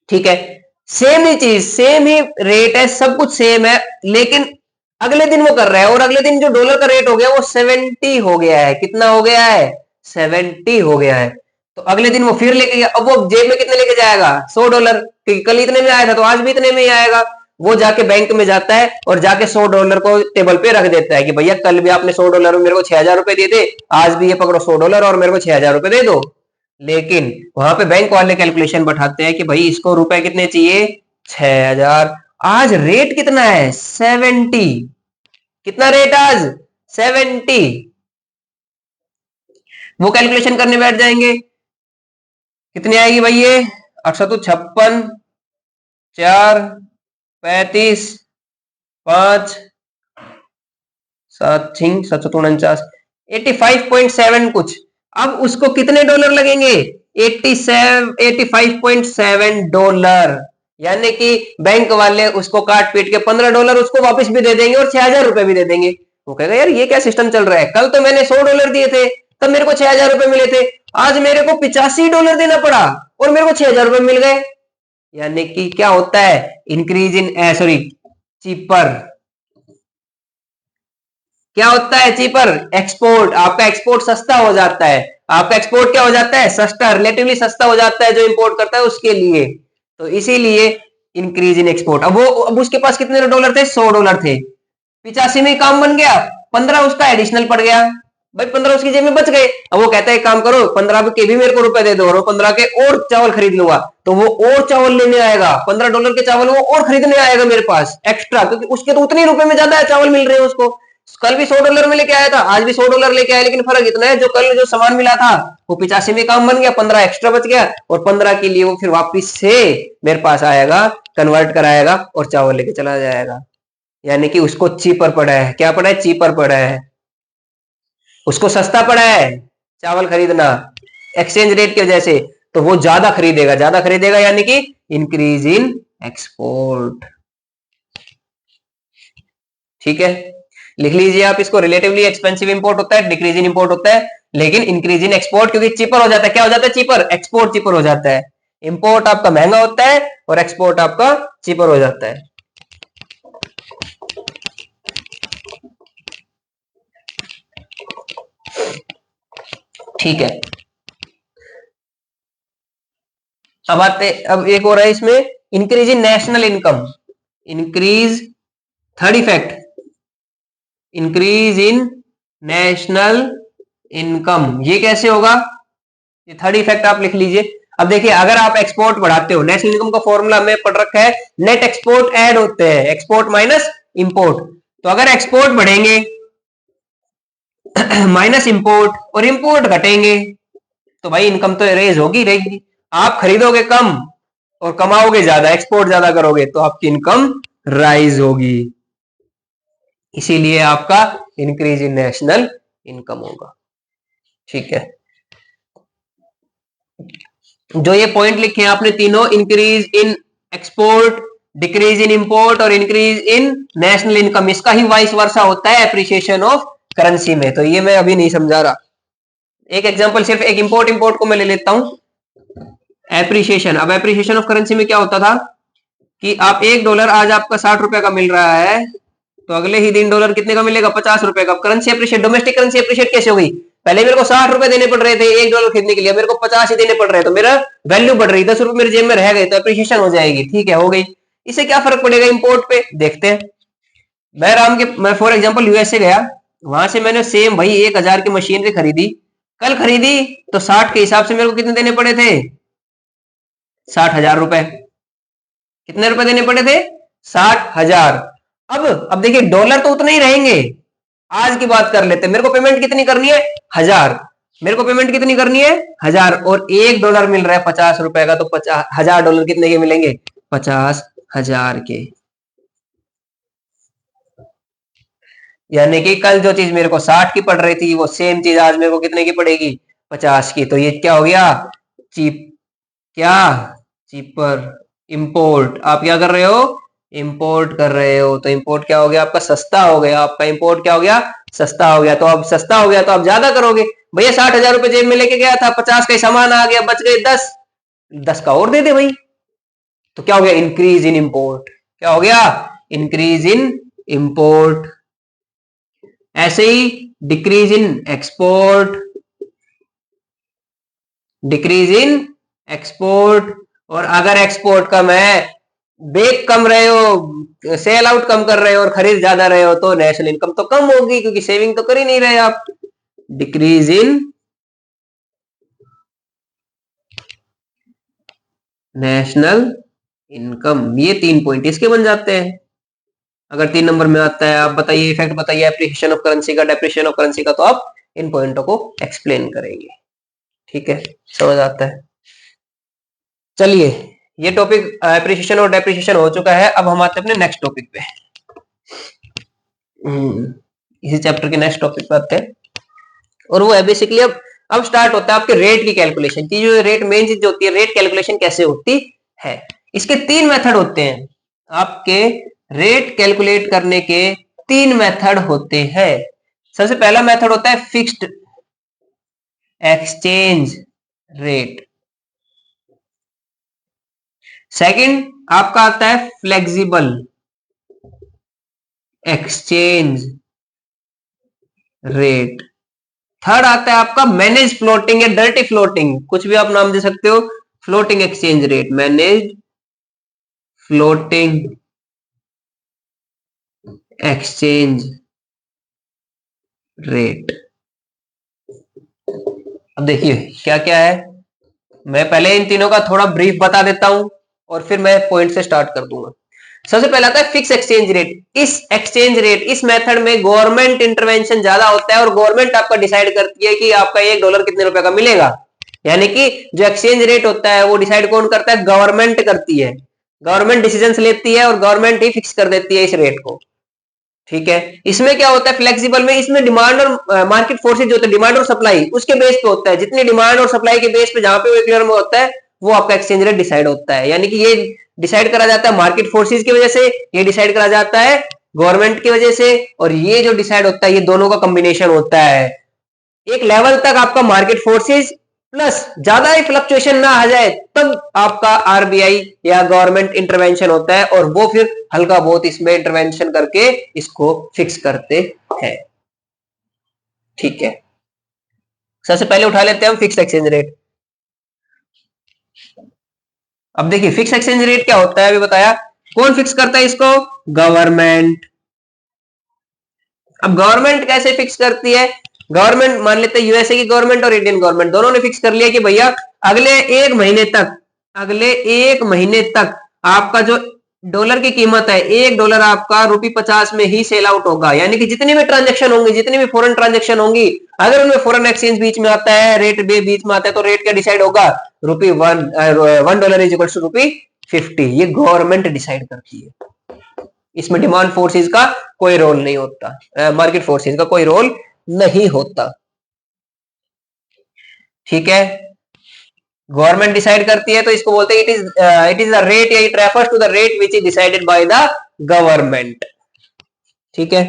ठीक है, सेम ही चीज, सेम ही रेट है, सब कुछ सेम है, लेकिन अगले दिन वो कर रहा है, और अगले दिन जो डॉलर का रेट हो गया वो 70 हो गया है। कितना हो गया है? 70 हो गया है। तो अगले दिन वो फिर लेके गया, अब वो जेब में कितने लेके जाएगा? $100, क्योंकि कल इतने में आया था तो आज भी इतने में ही आएगा। वो जाके बैंक में जाता है और जाके $100 को टेबल पे रख देता है कि भैया कल भी आपने $100 में मेरे को 6,000 रुपए दिए थे, आज भी ये पकड़ो $100 और मेरे को 6,000 रुपए दे दो। लेकिन वहां पे बैंक वाले कैलकुलेशन बैठाते हैं कि भाई इसको रुपए कितने चाहिए? 6,000। आज रेट कितना है? 70। कितना रेट आज? 70। वो कैलकुलेशन करने बैठ जाएंगे, कितनी आएगी भाई ये? 856, 4, 35, 5, 7, 749, 85.7 कुछ। अब उसको कितने डॉलर लगेंगे? 85.7 डॉलर। यानी कि बैंक वाले उसको काट पीट के $15 उसको वापस भी दे देंगे और 6,000 रुपए भी दे देंगे। वो कहेगा यार ये क्या सिस्टम चल रहा है, कल तो मैंने $100 दिए थे तब मेरे को 6,000 रुपए मिले थे, आज मेरे को $85 देना पड़ा और मेरे को 6,000 रुपए मिल गए। यानी कि क्या होता है? Increase in, sorry, cheaper. क्या होता है चीपर? एक्सपोर्ट। आपका एक्सपोर्ट सस्ता हो जाता है। आपका एक्सपोर्ट क्या हो जाता है? सस्ता, रिलेटिवली सस्ता हो जाता है जो इंपोर्ट करता है उसके लिए। तो इसीलिए इंक्रीज इन एक्सपोर्ट। अब उसके पास कितने डॉलर थे? $100 थे। 85 में काम बन गया, 15 उसका एडिशनल पड़ गया। भाई 15 उसकी जेब में बच गए। अब वो कहता है एक काम करो, 15 के भी मेरे को रुपए दे दो और 15 के और चावल खरीद लूंगा। तो वो और चावल लेने आएगा, $15 के चावल वो और खरीदने आएगा मेरे पास एक्स्ट्रा, क्योंकि उसके तो उतने रुपए में ज्यादा चावल मिल रहे हैं उसको। कल भी $100 में लेके आया था, आज भी $100 लेके आया, लेकिन फर्क इतना है जो कल जो सामान मिला था वो 85 में काम बन गया, 15 एक्स्ट्रा बच गया, और 15 के लिए वो फिर वापिस से मेरे पास आएगा, कन्वर्ट कराएगा और चावल लेके चला जाएगा। यानी कि उसको चीपर पड़ा है। क्या पड़ा है? चीपर पड़ा है। उसको सस्ता पड़ा है चावल खरीदना एक्सचेंज रेट की वजह से, तो वो ज्यादा खरीदेगा। ज्यादा खरीदेगा यानी कि इंक्रीज इन एक्सपोर्ट। ठीक है, लिख लीजिए आप इसको। रिलेटिवली एक्सपेंसिव इंपोर्ट होता है, डिक्रीज इन इंपोर्ट होता है, लेकिन इंक्रीज इन एक्सपोर्ट क्योंकि चीपर हो जाता है। क्या हो जाता है? चीपर। एक्सपोर्ट चीपर हो जाता है। इंपोर्ट आपका महंगा होता है और एक्सपोर्ट आपका चीपर हो जाता है। ठीक है, अब एक और है इसमें, increase in national income. Increase, third effect, increase in national income. ये कैसे होगा? ये थर्ड इफेक्ट आप लिख लीजिए। अब देखिए, अगर आप एक्सपोर्ट बढ़ाते हो, नेशनल इनकम का फॉर्मूला में पढ़ रखा है, नेट एक्सपोर्ट ऐड होते हैं, एक्सपोर्ट माइनस इंपोर्ट। तो अगर एक्सपोर्ट बढ़ेंगे माइनस इंपोर्ट, और इंपोर्ट घटेंगे, तो भाई इनकम तो रेज होगी रहेगी। आप खरीदोगे कम और कमाओगे ज्यादा, एक्सपोर्ट ज्यादा करोगे तो आपकी इनकम राइज होगी। इसीलिए आपका इंक्रीज इन नेशनल इनकम होगा। ठीक है, जो ये पॉइंट लिखे हैं आपने तीनों, increase in export, decrease in import और इंक्रीज इन नेशनल इनकम, इसका ही वाइस वर्सा होता है एप्रिसिएशन ऑफ करेंसी में। तो ये मैं अभी नहीं समझा रहा। एक एग्जांपल, सिर्फ एक इंपोर्ट को मैं ले लेता हूं। एप्रिसिएशन, अब एप्रिसिएशन ऑफ करेंसी में क्या होता था कि आप $1 आज आपका ₹60 का मिल रहा है, तो अगले ही दिन डॉलर कितने का मिलेगा? ₹50 का। Currency appreciate, domestic currency appreciate कैसे हो गई? पहले मेरे को ₹60 देने पड़ रहे थे $1 खरीदने के लिए, मेरे को 50 ही देने पड़ रहे, तो मेरा वैल्यू बढ़ रही, ₹10 मेरे जेब में रह गए, तो अप्रिशिएशन हो जाएगी। ठीक है, हो गई। इससे क्या फर्क पड़ेगा इंपोर्ट पे? देखते हैं। मैं फॉर एग्जाम्पल यूएसए गया, वहां से मैंने सेम भाई 1000 की मशीनरी खरीदी, कल खरीदी, तो 60 के हिसाब से मेरे को कितने देने पड़े थे? 60,000 रुपए। कितने रुपए देने पड़े थे? 60,000। अब देखिए, डॉलर तो उतने ही रहेंगे। आज की बात कर लेते हैं, मेरे को पेमेंट कितनी करनी है? 1000। मेरे को पेमेंट कितनी करनी है? 1000, और $1 मिल रहा है $50 का, तो $1000 कितने के मिलेंगे? 50,000 के। यानी कि कल जो चीज मेरे को 60 की पड़ रही थी, वो सेम चीज आज मेरे को कितने की पड़ेगी? 50 की। तो ये क्या हो गया? चीप। क्या? चीपर। इंपोर्ट। आप क्या कर रहे हो? इंपोर्ट कर रहे हो, तो इंपोर्ट क्या हो गया आपका? सस्ता हो गया। आपका इंपोर्ट क्या हो गया? सस्ता हो गया। तो अब सस्ता हो गया तो आप ज्यादा करोगे। भैया 60,000 रुपए जेब में लेके गया था, 50 का सामान आ गया, बच गए 10, 10 का और दे दे भाई। तो क्या हो गया? Increase in import. क्या हो गया? Increase in import. ऐसे ही decrease in export, decrease in export. और अगर एक्सपोर्ट कम है, बेक कम रहे हो, सेल आउट कम कर रहे हो और खरीद ज्यादा रहे हो, तो नेशनल इनकम तो कम होगी, क्योंकि सेविंग तो कर ही नहीं रहे आप। Decrease in national income. ये 3 पॉइंट इसके बन जाते हैं। अगर 3 नंबर में आता है, आप बताइए इफेक्ट बताइए एप्रिसिएशन ऑफ करेंसी का, डेप्रिसिएशन ऑफ करेंसी का, तो आप इन पॉइंटों को एक्सप्लेन करेंगे। ठीक है, समझ आता है। चलिए, ये टॉपिक एप्रिसिएशन और डेप्रिसिएशन हो चुका है। अब हम आते हैं अपने नेक्स्ट टॉपिक पे। इसी चैप्टर के नेक्स्ट टॉपिक पे आते हैं, और वो है बेसिकली अब स्टार्ट होता है आपके रेट की कैलकुलेशन की। जो रेट मेन चीज जो होती है, रेट कैलकुलेशन कैसे होती है। इसके 3 मेथड होते हैं। आपके रेट कैलकुलेट करने के 3 मेथड होते हैं। सबसे पहला मेथड होता है फिक्स्ड एक्सचेंज रेट। सेकंड आपका आता है फ्लेक्सिबल एक्सचेंज रेट। थर्ड आता है आपका मैनेज फ्लोटिंग या डर्टी फ्लोटिंग, कुछ भी आप नाम दे सकते हो। Floating exchange rate, manage floating exchange rate. अब देखिए क्या क्या है, मैं पहले इन तीनों का थोड़ा ब्रीफ बता देता हूं और फिर मैं पॉइंट से स्टार्ट कर दूंगा। सबसे पहला आता है फिक्स एक्सचेंज रेट। इस एक्सचेंज रेट, इस मेथड में गवर्नमेंट इंटरवेंशन ज्यादा होता है और गवर्नमेंट आपका डिसाइड करती है कि आपका $1 कितने रुपए का मिलेगा। यानी कि जो एक्सचेंज रेट होता है वो डिसाइड कौन करता है? गवर्नमेंट करती है। गवर्नमेंट डिसीजन लेती है और गवर्नमेंट ही फिक्स कर देती है इस रेट को। ठीक है, इसमें क्या होता है फ्लेक्सिबल में, इसमें डिमांड और मार्केट फोर्सेज जो होता है, डिमांड और सप्लाई उसके बेस पे होता है। जितनी डिमांड और सप्लाई के बेस पे जहां पे वो क्लियर में होता है वो आपका एक्सचेंज रेट डिसाइड होता है। यानी कि ये डिसाइड करा जाता है मार्केट फोर्सेज की वजह से, ये डिसाइड करा जाता है गवर्नमेंट की वजह से, और ये जो डिसाइड होता है ये दोनों का कॉम्बिनेशन होता है। एक लेवल तक आपका मार्केट फोर्सेज प्लस ज्यादा ही फ्लक्चुएशन ना आ जाए तब आपका आरबीआई या गवर्नमेंट इंटरवेंशन होता है, और वो फिर हल्का बहुत इसमें इंटरवेंशन करके इसको फिक्स करते हैं। ठीक है, सबसे पहले उठा लेते हैं हम फिक्स एक्सचेंज रेट। अब देखिए फिक्स एक्सचेंज रेट क्या होता है, अभी बताया। कौन फिक्स करता है इसको? गवर्नमेंट। अब गवर्नमेंट कैसे फिक्स करती है? गवर्नमेंट मान लेते हैं यूएसए की गवर्नमेंट और इंडियन गवर्नमेंट दोनों ने फिक्स कर लिया कि भैया अगले 1 महीने तक आपका जो डॉलर की कीमत है, $1 आपका ₹50 में ही सेल आउट होगा। यानी कि जितनी भी ट्रांजेक्शन होंगी, जितनी भी फॉरेन ट्रांजेक्शन होंगी, अगर उनमें फॉरेन एक्सचेंज बीच में आता है, रेट भी बीच में आता है, तो रेट क्या डिसाइड होगा? $1 इज इक्वल टू ₹50। ये गवर्नमेंट डिसाइड करती है। इसमें डिमांड फोर्सेस का कोई रोल नहीं होता, मार्केट फोर्सेस का कोई रोल नहीं होता। ठीक है, गवर्नमेंट डिसाइड करती है तो इसको बोलते हैं इट इज द रेट, या it refers to the rate which is decided by the government. ठीक है,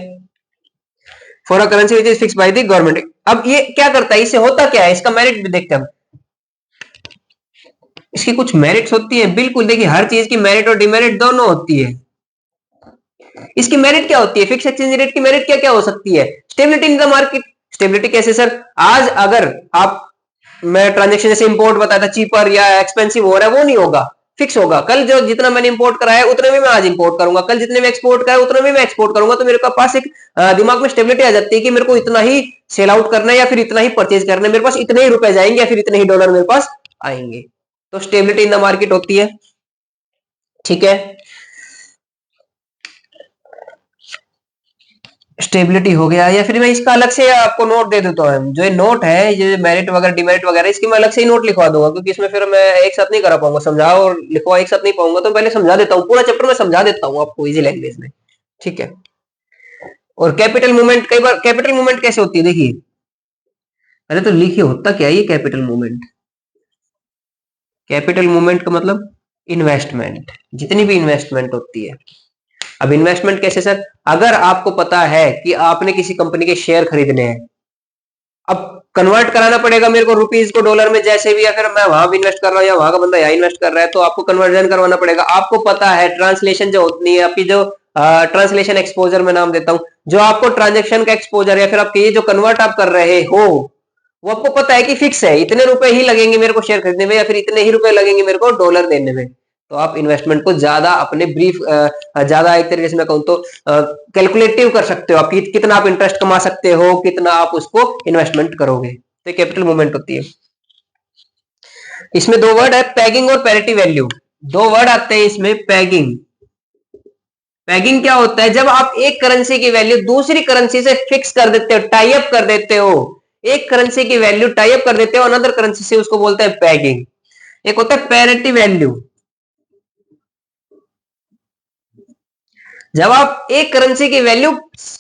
for a currency which is fix by the government. अब ये क्या करता है, इससे होता क्या है, इसका मेरिट भी देखते हैं हम। इसकी कुछ मेरिट्स होती है, बिल्कुल देखिए हर चीज की मेरिट और डिमेरिट दोनों होती है। इसकी मेरिट क्या होती है? फिक्स एक्सचेंज रेट की मेरिट क्या क्या हो सकती है? Stability in the market. Stability कैसे सर? आज अगर आप, मैं ट्रांजेक्शन जैसे इंपोर्ट बताया था, चीपर या एक्सपेंसिव हो रहा है, वो नहीं होगा, फिक्स होगा। कल जो जितना मैंने इंपोर्ट कराया उतने में मैं आज इंपोर्ट करूंगा, कल जितने में एक्सपोर्ट कराया उतने में मैं एक्सपोर्ट करूंगा। तो मेरे पास एक दिमाग में स्टेबिलिटी आ जाती है कि मेरे को इतना ही सेल आउट करना है या फिर इतना ही परचेज करना है, मेरे पास इतने ही रुपए जाएंगे या फिर इतने ही डॉलर मेरे पास आएंगे। तो स्टेबिलिटी इन द मार्केट होती है। ठीक है, स्टेबिलिटी हो गया, या फिर मैं इसका अलग से आपको नोट दे देता हूँ। जो ये नोट है, ये मेरिट वगैरह डिमेरिट वगैरह, इसकी मैं अलग से ही नोट लिखवा दूंगा, क्योंकि इसमें फिर मैं एक साथ नहीं करा पाऊंगा, समझाओ और लिखवा एक साथ नहीं पाऊंगा। तो पहले समझा देता हूँ, पूरा चैप्टर में समझा देता हूँ आपको इजी लैंग्वेज में। ठीक है, और कैपिटल मूवमेंट, कई बार कैपिटल मूवमेंट कैसे होती है देखिए। अरे तो लिखिए होता क्या है ये कैपिटल मूवमेंट। कैपिटल मूवमेंट का मतलब इन्वेस्टमेंट, जितनी भी इन्वेस्टमेंट होती है। अब इन्वेस्टमेंट कैसे सर? अगर आपको पता है कि आपने किसी कंपनी के शेयर खरीदने हैं, अब कन्वर्ट कराना पड़ेगा मेरे को रुपीज को डॉलर में, जैसे भी, या फिर मैं वहां भी इन्वेस्ट कर रहा हूं या वहां का बंदा यहाँ इन्वेस्ट कर रहा है, तो आपको कन्वर्जन करवाना पड़ेगा। आपको पता है ट्रांसलेशन जो होती है आपकी, जो ट्रांसलेशन एक्सपोजर मैं नाम देता हूं, जो आपको ट्रांजेक्शन का एक्सपोजर या फिर आपके ये जो कन्वर्ट आप कर रहे हो, वो आपको पता है कि फिक्स है, इतने रुपए ही लगेंगे मेरे को शेयर खरीदने में, या फिर इतने ही रुपए लगेंगे मेरे को डॉलर देने में। तो आप इन्वेस्टमेंट को ज्यादा अपने ब्रीफ, ज्यादा एक तरीके से मैं कहूँ तो कैलकुलेटिव कर सकते हो आप, कितना आप इंटरेस्ट कमा सकते हो, कितना आप उसको इन्वेस्टमेंट करोगे। तो कैपिटल मूवमेंट होती है। इसमें दो वर्ड है, पैगिंग और पैरिटी वैल्यू। दो वर्ड आते हैं इसमें, पैगिंग। पैगिंग क्या होता है? जब आप एक करेंसी की वैल्यू दूसरी करेंसी से फिक्स कर देते हो, टाई अप कर देते हो, एक करेंसी की वैल्यू टाई अप कर देते हो अनदर करेंसी से, उसको बोलते हैं पैगिंग। एक होता है पैरिटी वैल्यू। जब आप एक करेंसी की value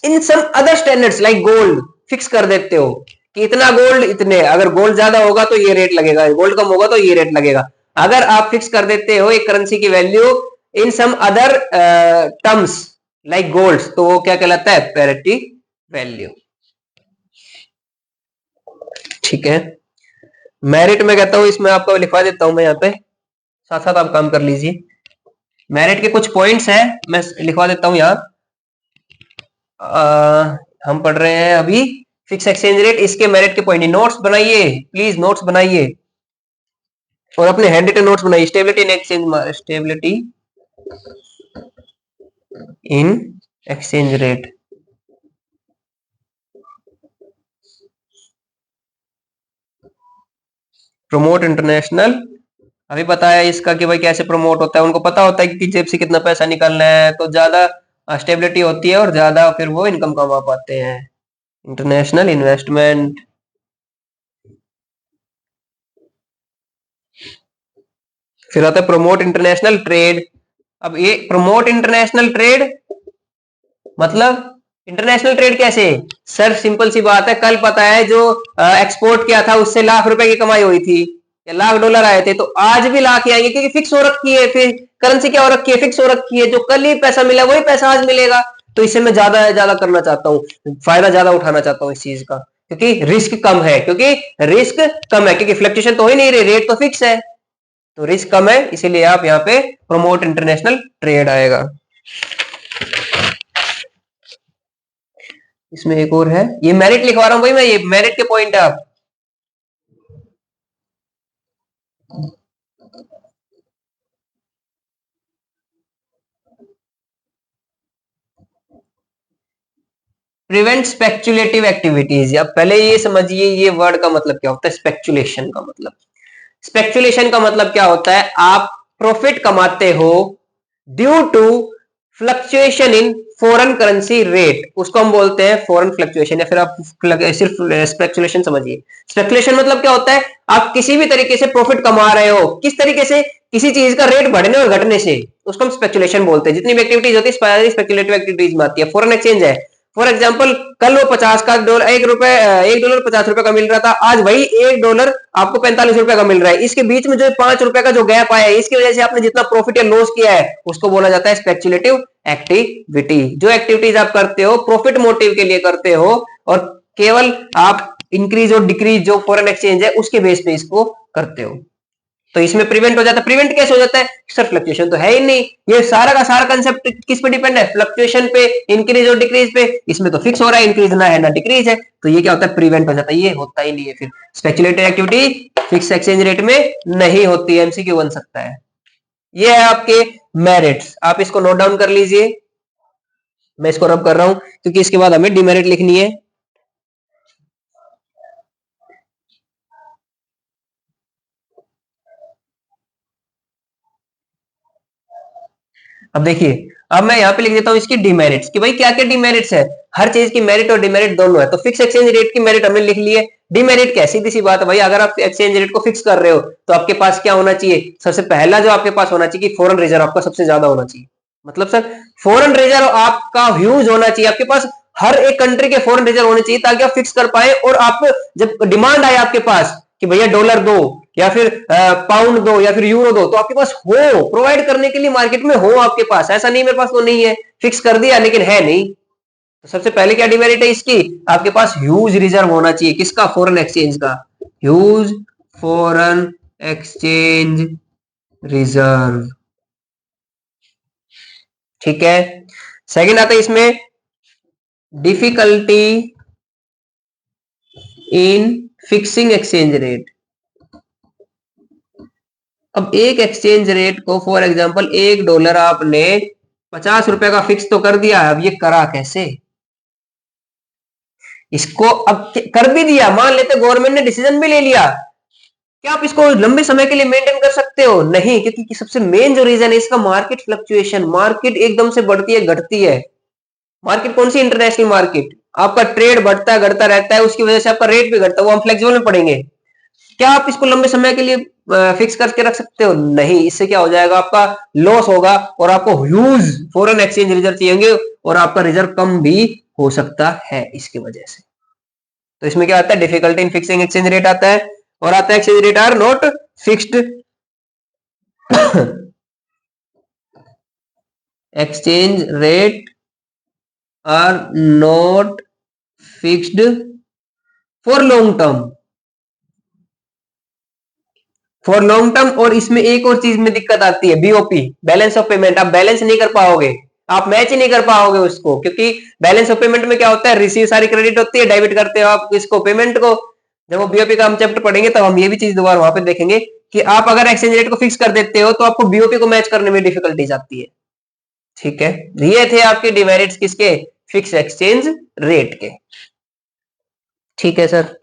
in some other standards like gold fix कर देते हो कि इतना गोल्ड इतने, अगर गोल्ड ज्यादा होगा तो ये रेट लगेगा, गोल्ड कम होगा तो ये रेट लगेगा। अगर आप फिक्स कर देते हो एक करेंसी की value in some other terms like gold, तो वो क्या कहलाता है? Parity value. ठीक है, मेरिट में कहता हूं, इसमें आपको लिखवा देता हूं मैं यहाँ पे, साथ साथ आप काम कर लीजिए। मेरिट के कुछ पॉइंट्स हैं, मैं लिखवा देता हूं यहाँ। हम पढ़ रहे हैं अभी फिक्स एक्सचेंज रेट, इसके मेरिट के पॉइंट, नोट्स बनाइए प्लीज, नोट्स बनाइए और अपने हैंड रिटन नोट्स बनाइए। Stability in exchange, stability in exchange rate, promote international, अभी बताया इसका कि भाई कैसे प्रमोट होता है, उनको पता होता है कि जेब से कितना पैसा निकलना है, तो ज्यादा स्टेबिलिटी होती है और ज्यादा फिर वो इनकम कमा पाते हैं। इंटरनेशनल इन्वेस्टमेंट, फिर आता है प्रमोट इंटरनेशनल ट्रेड। अब ये प्रमोट इंटरनेशनल ट्रेड मतलब इंटरनेशनल ट्रेड कैसे? सर सिंपल सी बात है, कल पता है जो एक्सपोर्ट किया था उससे लाख रुपए की कमाई हुई थी या लाख डॉलर आए थे, तो आज भी लाख ही आएंगे क्योंकि फिक्स हो रखी है, फिर करेंसी क्या हो रखी है, फिक्स हो रखी है, जो कल ही पैसा मिला वही पैसा आज मिलेगा। तो इससे मैं ज्यादा करना चाहता हूँ, फायदा ज्यादा उठाना चाहता हूँ इस चीज का, क्योंकि रिस्क कम है, क्योंकि फ्लक्चुएशन तो हो ही नहीं रही, रेट तो फिक्स है, तो रिस्क कम है, इसीलिए आप यहाँ पे प्रमोट इंटरनेशनल ट्रेड आएगा। इसमें एक और है, ये मेरिट लिखवा रहा हूं भाई मैं, ये मेरिट के पॉइंट है आप। प्रिवेंट स्पेक्युलेटिव एक्टिविटीज, या पहले ये समझिए ये वर्ड का मतलब क्या होता है। स्पेक्युलेशन का मतलब, स्पेक्युलेशन का मतलब क्या होता है, आप प्रॉफिट कमाते हो due to fluctuation in foreign currency rate, उसको हम बोलते हैं फॉरेन फ्लक्चुएशन, या फिर आप सिर्फ स्पेक्युलेशन समझिए। स्पेक्युलेशन मतलब क्या होता है, आप किसी भी तरीके से प्रॉफिट कमा रहे हो, किस तरीके से, किसी चीज का रेट बढ़ने और घटने से, उसको हम स्पेक्युलेशन बोलते हैं। जितनी भी एक्टिविटीज होती है स्पेक्युलेटिव एक्टिविटीज में आती है। फॉरेन एक्सचेंज है, फॉर एग्जाम्पल कल वो 50 का डॉलर, $1 $50 का मिल रहा था, आज वही $1 आपको $45 का मिल रहा है, इसके बीच में जो ₹5 का जो गैप आया है, इसकी वजह से आपने जितना प्रॉफिट या लॉस किया है उसको बोला जाता है स्पेक्युलेटिव एक्टिविटी। जो एक्टिविटीज आप करते हो प्रॉफिट मोटिव के लिए करते हो, और केवल आप इंक्रीज और डिक्रीज जो फॉरेन एक्सचेंज है उसके बेस पे इसको करते हो, तो इसमें प्रिवेंट हो जाता है। प्रिवेंट कैसे हो जाता है सर, फ्लक्चुएशन तो है ही नहीं, ये सारा का सारा कंसेप्ट किस पे डिपेंड है, फ्लक्चुएशन पे, इंक्रीज और डिक्रीज पे, इसमें तो फिक्स हो रहा है, इंक्रीज ना है ना डिक्रीज है, तो ये क्या होता है, प्रिवेंट हो जाता है, ये होता ही नहीं है। फिर speculative activity fix exchange rate में नहीं होती है, एमसीक्यू बन सकता है। ये है आपके मेरिट्स, आप इसको नोट डाउन कर लीजिए, मैं इसको रब कर रहा हूं क्योंकि इसके बाद हमें डिमेरिट लिखनी है। अब देखिए, अब मैं यहाँ पे लिख देता हूँ इसकी डिमेरिट्स, कि भाई क्या क्या डिमेरिट्स है, हर चीज की मेरिट और डिमेरिट दोनों है। तो फिक्स एक्सचेंज रेट की मेरिट हमने लिख ली है, डिमेरिट क्या, सीधी सी बात है भाई, अगर आप एक्सचेंज रेट को फिक्स कर रहे हो तो आपके पास क्या होना चाहिए, सबसे पहला जो आपके पास होना चाहिए कि फॉरेन रिजर्व आपका सबसे ज्यादा होना चाहिए। मतलब सर फॉरेन रिजर्व आपका ह्यूज होना चाहिए, आपके पास हर एक कंट्री के फॉरेन रिजर्व होने चाहिए, ताकि आप फिक्स कर पाए, और आप जब डिमांड आए आपके पास कि भैया डॉलर दो या फिर पाउंड दो या फिर यूरो दो, तो आपके पास हो, प्रोवाइड करने के लिए मार्केट में हो आपके पास, ऐसा नहीं मेरे पास तो नहीं है, फिक्स कर दिया लेकिन है नहीं। तो सबसे पहले क्या डिमेरिट है इसकी, आपके पास ह्यूज रिजर्व होना चाहिए, किसका, फॉरेन एक्सचेंज का, ह्यूज फॉरेन एक्सचेंज रिजर्व, ठीक है। सेकंड आता है इसमें difficulty in fixing exchange rate. अब एक एक्सचेंज रेट को, फॉर एग्जांपल $1 आपने ₹50 का फिक्स तो कर दिया है, अब ये करा कैसे, इसको अब कर भी दिया, मान लेते गवर्नमेंट ने डिसीजन भी ले लिया, क्या आप इसको लंबे समय के लिए मेंटेन कर सकते हो, नहीं, क्योंकि सबसे मेन जो रीजन है इसका मार्केट फ्लक्चुएशन, मार्केट एकदम से बढ़ती है घटती है। मार्केट कौन सी, इंटरनेशनल मार्केट, आपका ट्रेड बढ़ता है घटता रहता है, उसकी वजह से आपका रेट भी घटता है, वो हम फ्लेक्सिबल में पढ़ेंगे। क्या आप इसको लंबे समय के लिए फिक्स करके रख सकते हो, नहीं, इससे क्या हो जाएगा, आपका लॉस होगा, और आपको ह्यूज फॉरेन एक्सचेंज रिजर्व चाहिए, और आपका रिजर्व कम भी हो सकता है इसकी वजह से। तो इसमें क्या आता है, difficulty in fixing exchange rate आता है, और आता है exchange rate are not fixed, exchange rate are not fixed for long term, for long term. और इसमें एक और चीज में दिक्कत आती है, बीओपी, बैलेंस ऑफ पेमेंट, आप बैलेंस नहीं कर पाओगे, आप मैच ही नहीं कर पाओगे उसको, क्योंकि बैलेंस ऑफ पेमेंट में क्या होता है, रिसीव सारी क्रेडिट होती है, डेबिट करते हो आप इसको पेमेंट को। जब वो बीओपी का हम चैप्टर पढ़ेंगे तब हम ये भी चीज दोबारा वहां पे देखेंगे कि आप अगर एक्सचेंज रेट को फिक्स कर देते हो तो आपको बीओपी को मैच करने में डिफिकल्टी जाती है। ठीक है, ये थे आपके डिमेरिट्स किसके, फिक्स एक्सचेंज रेट के। ठीक है सर,